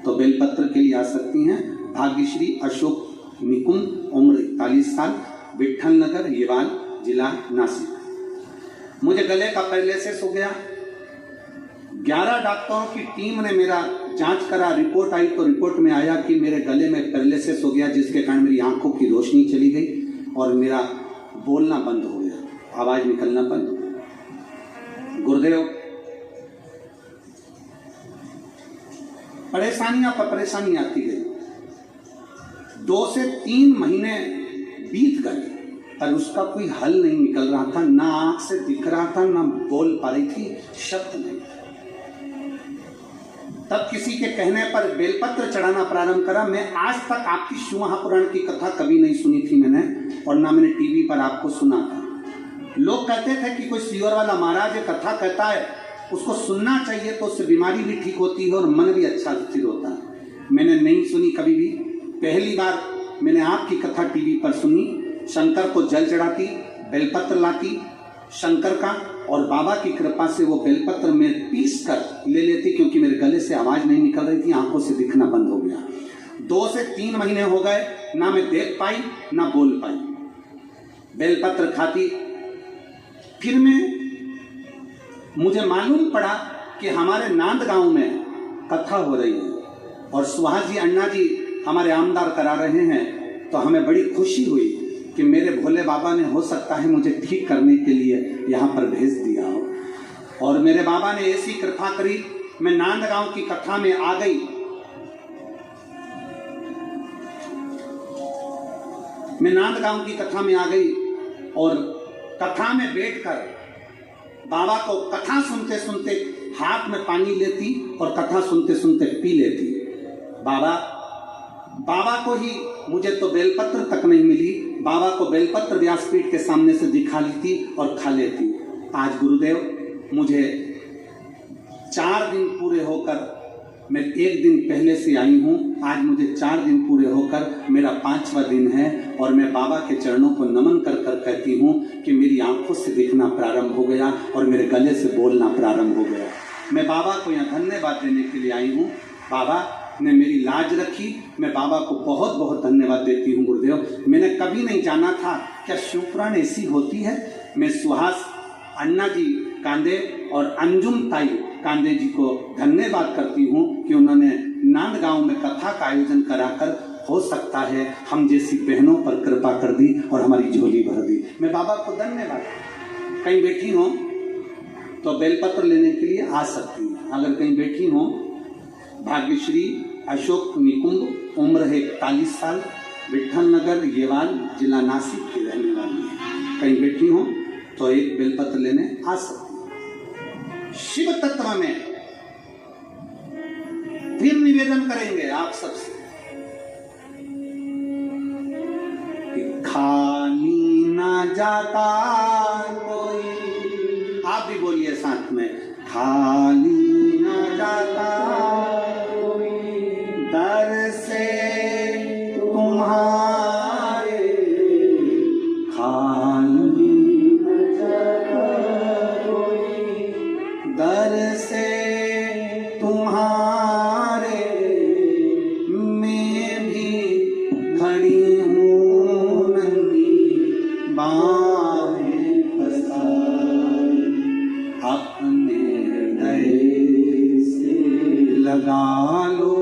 तो बेलपत्र के लिए आ सकती हैं। भाग्यश्री अशोक निकुंज, उम्र 41 साल, विट्ठल नगर येवाल जिला नासिक। मुझे गले का पैरालिसिस हो गया। 11 डॉक्टरों की टीम ने मेरा जांच करा, रिपोर्ट आई तो रिपोर्ट में आया कि मेरे गले में पैरालिसिस हो गया, जिसके कारण मेरी आंखों की रोशनी चली गई और मेरा बोलना बंद हो गया, आवाज निकलना बंद हो गया। गुरुदेव, परेशानियां पर परेशानी आती गई। 2 से 3 महीने बीत गए और उसका कोई हल नहीं निकल रहा था। ना आंख से दिख रहा था, ना बोल पा रही थी, शब्द नहीं। तब किसी के कहने पर बेलपत्र चढ़ाना प्रारंभ करा। मैं आज तक आपकी शिव महापुराण की कथा कभी नहीं सुनी थी मैंने, और ना मैंने टीवी पर आपको सुना था। लोग कहते थे कि कोई सियोर वाला महाराज कथा कहता है, उसको सुनना चाहिए तो उससे बीमारी भी ठीक होती है और मन भी अच्छा स्थिर होता है। मैंने नहीं सुनी कभी भी। पहली बार मैंने आपकी कथा टीवी पर सुनी। शंकर को जल चढ़ाती, बेलपत्र लाती शंकर का, और बाबा की कृपा से वो बेलपत्र में पीस कर ले लेती, क्योंकि मेरे गले से आवाज नहीं निकल रही थी, आंखों से दिखना बंद हो गया। 2 से 3 महीने हो गए, ना मैं देख पाई ना बोल पाई। बेलपत्र खाती। फिर मुझे मालूम पड़ा कि हमारे नांद गांव में कथा हो रही है और सुहास जी, अन्ना जी हमारे आमदार करा रहे हैं। तो हमें बड़ी खुशी हुई कि मेरे भोले बाबा ने हो सकता है मुझे ठीक करने के लिए यहाँ पर भेज दिया हो। और मेरे बाबा ने ऐसी कृपा करी, मैं नांदगांव की कथा में आ गई। मैं नांदगांव की कथा में आ गई और कथा में बैठकर बाबा को कथा सुनते सुनते हाथ में पानी लेती और कथा सुनते सुनते पी लेती। बाबा को ही, मुझे तो बेलपत्र तक नहीं मिली, बाबा को बेलपत्र व्यासपीठ के सामने से दिखा लेती और खा लेती। आज गुरुदेव, मुझे 4 दिन पूरे होकर, मैं 1 दिन पहले से आई हूँ, आज मुझे 4 दिन पूरे होकर मेरा 5वां दिन है और मैं बाबा के चरणों को नमन कर कर कहती हूँ कि मेरी आंखों से दिखना प्रारंभ हो गया और मेरे गले से बोलना प्रारंभ हो गया। मैं बाबा को यहाँ धन्यवाद देने के लिए आई हूँ। बाबा ने मेरी लाज रखी, मैं बाबा को बहुत बहुत धन्यवाद देती हूँ गुरुदेव। मैंने कभी नहीं जाना था क्या शिवपुराण ऐसी होती है। मैं सुहास अन्ना जी कांदे और अंजुम ताई कांदे जी को धन्यवाद करती हूँ कि उन्होंने नांदगांव में कथा का आयोजन कराकर हो सकता है हम जैसी बहनों पर कृपा कर दी और हमारी झोली भर दी। मैं बाबा को धन्यवाद। कहीं बैठी हो तो बेलपत्र लेने के लिए आ सकती हूँ। अगर कहीं बैठी हो, भाग्यश्री अशोक निकुंभ, उम्र है 41 साल, विठल नगर येवाल, जिला नासिक की रहने वाली है। कहीं बैठी हो तो एक बेलपत्र लेने आ सकती हूँ। शिव तत्व में फिर निवेदन करेंगे आप सबसे, खाली ना जाता कोई, आप भी बोलिए साथ में, खाली ना जाता कोई दर से तुम्हारे, खाली ना जाता कोई दर से तुम्हारे, मैं भी खड़ी हूँ नंगी बाहें पसारी, अपने हृदय से लगा लो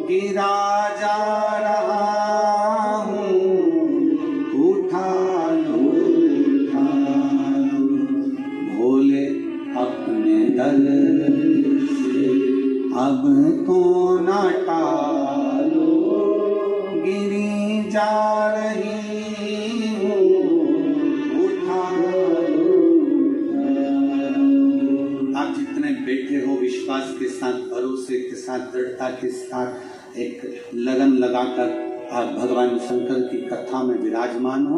गिरा जा रहा हूँ, उठा लो भोले अपने दर से, अब तो ना टालो गिरी जा रही हूँ, उठा लो। आप जितने बैठे हो विश्वास के साथ, भरोसे के साथ, दृढ़ता के साथ, एक लगन लगाकर आप भगवान शंकर की कथा में विराजमान हो।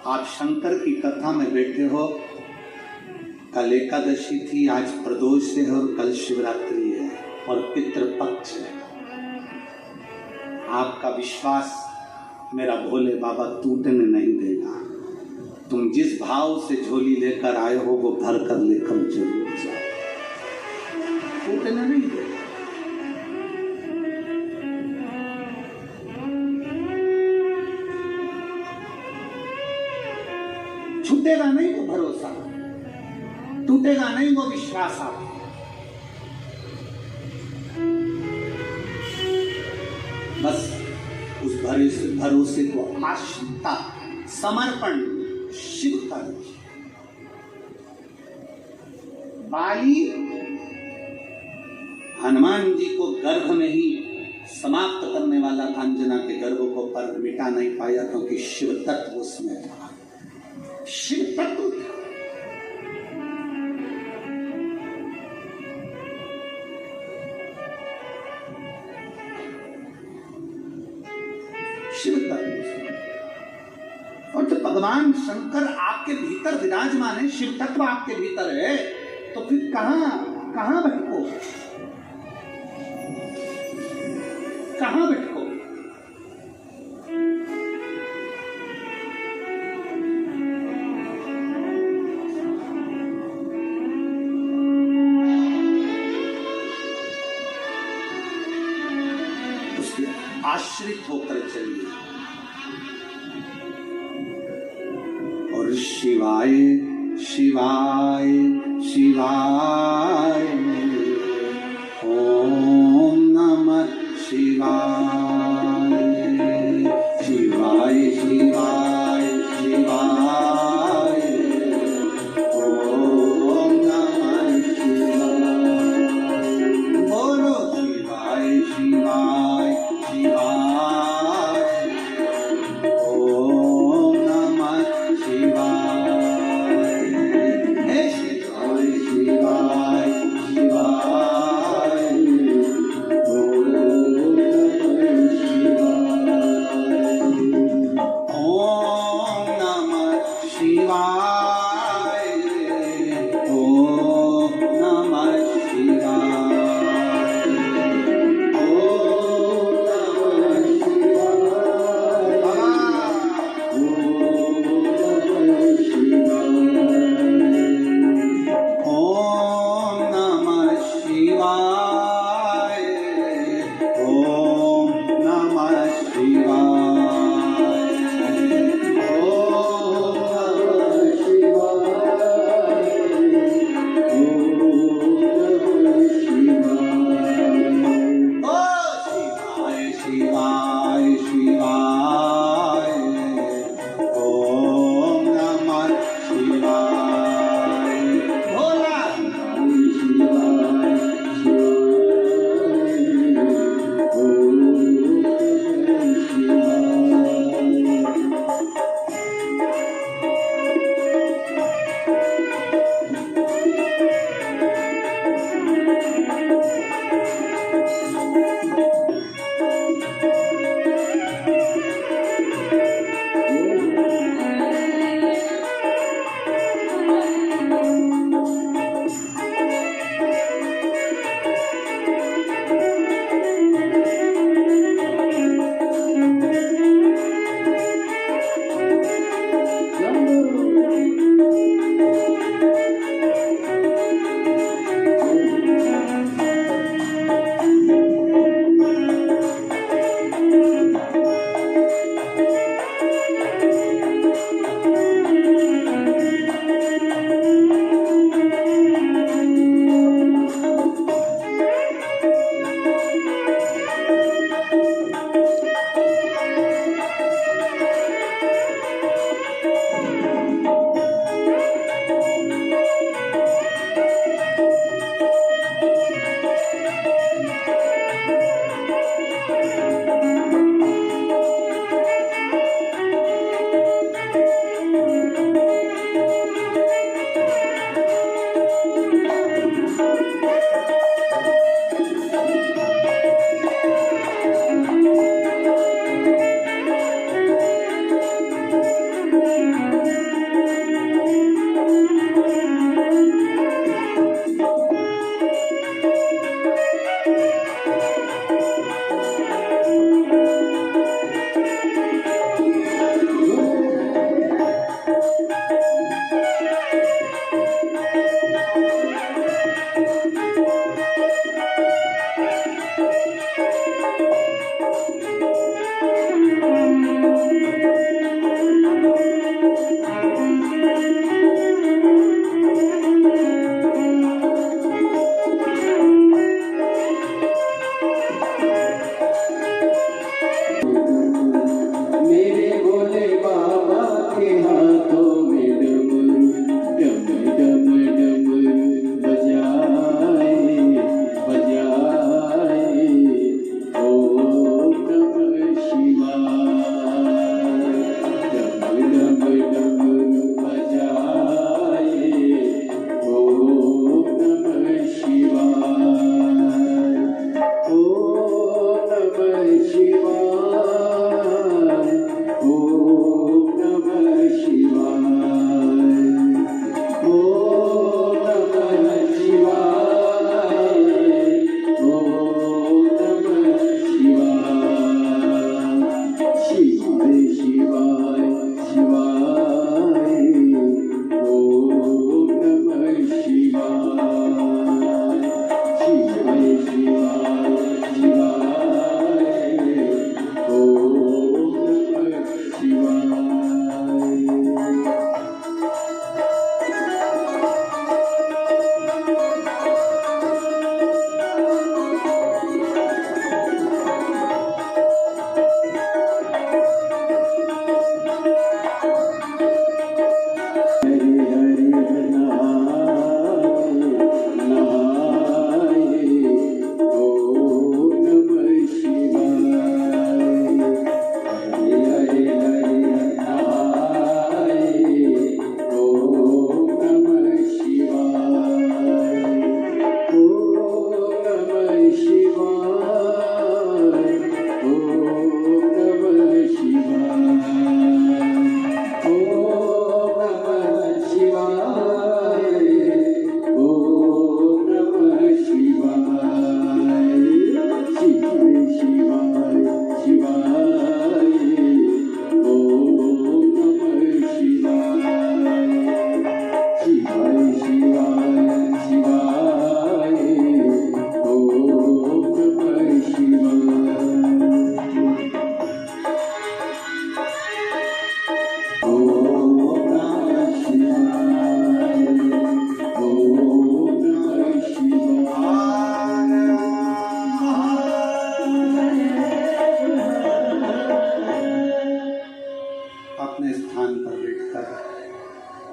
आप शंकर की कथा में बैठे हो। कल एकादशी थी, आज प्रदोष है और कल शिवरात्रि है और पितृपक्ष है। आपका विश्वास मेरा भोले बाबा टूटने नहीं देगा। तुम जिस भाव से झोली लेकर आए हो वो भर कर लेकर जरूर जाओ, टूटने नहीं देगा। छूटेगा नहीं वो भरोसा, टूटेगा नहीं वो विश्वास। आप बस उस भरोसे को आश्रिता समर्पण शिव का रखिए। बाली हनुमान जी को गर्भ में ही समाप्त करने वाला था, अंजना के गर्भ को, पर मिटा नहीं पाया क्योंकि शिव तत्व उसमें था। शिव तत्व था। शिव तत्व, और जब भगवान शंकर आपके भीतर विराजमान है, शिव तत्व आपके भीतर है, तो फिर कहां भटको, कहां भटको। आश्रित होकर चलिए। और शिवाय शिवाय शिवाय, ओम नमः शिवाय, शिवाय शिवाय शिवाय, ओम नमः शिवाय। बोलो शिवाय शिवाय शिवाय, ओम नमः शिवाय, हे शिवाय शिवाय शिवाय, ओम नमः शिवाय, ओम नमः शिवाय, ओम नमः शिवाय।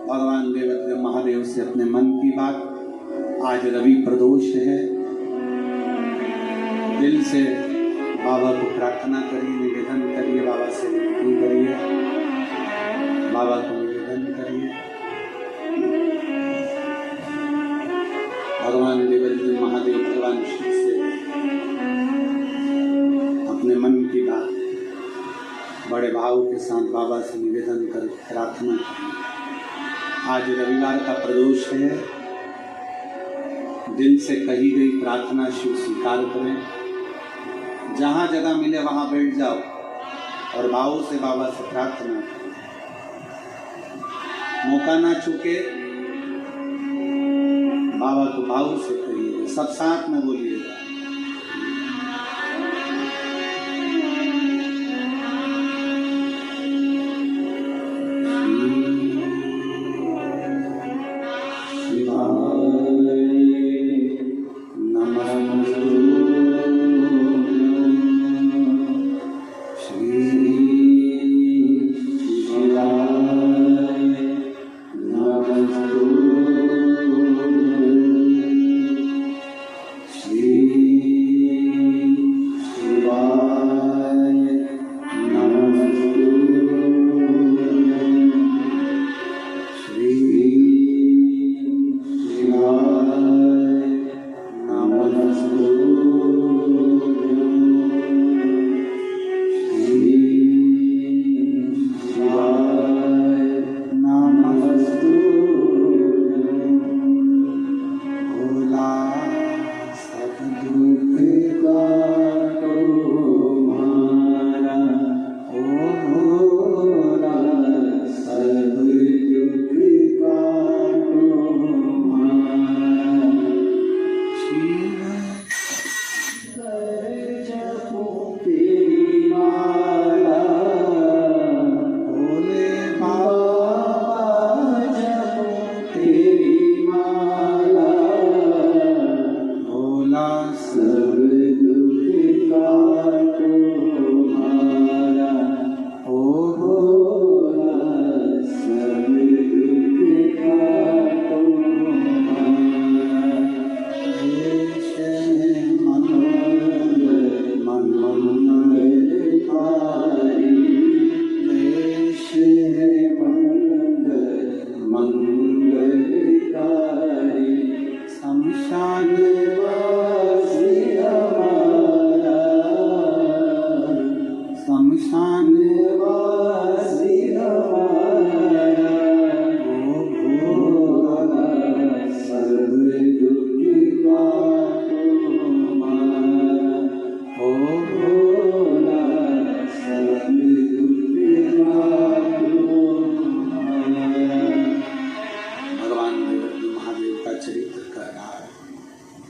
भगवान देवदेव महादेव से अपने मन की बात, आज रवि प्रदोष है, दिल से बाबा को प्रार्थना करिए, निवेदन करिए, बाबा से विनती करिए, बाबा को निवेदन करिए। भगवान देवदेव महादेव भगवान शिव से अपने मन की बात बड़े भाव के साथ बाबा से निवेदन कर प्रार्थना करें। आज रविवार का प्रदोष है, दिल से कही गई प्रार्थना शिव स्वीकार करें। जहां जगह मिले वहां बैठ जाओ और भाव से बाबा से प्रार्थना करें। मौका ना चूके, बाबा को भाव से कहिए, सब साथ में बोलिएगा।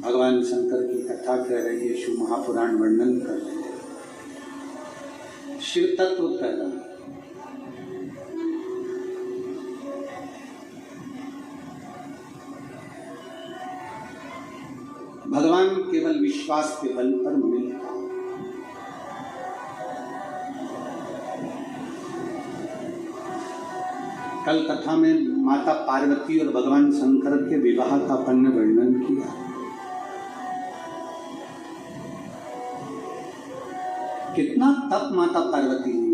भगवान शंकर की कथा कह रही है, शिव महापुराण वर्णन कर रहे हैं, शिव तत्व कह रहा है। भगवान केवल विश्वास के बल पर मिलता है। कल कथा में माता पार्वती और भगवान शंकर के विवाह का अपन ने वर्णन किया। कितना तप माता पार्वती ने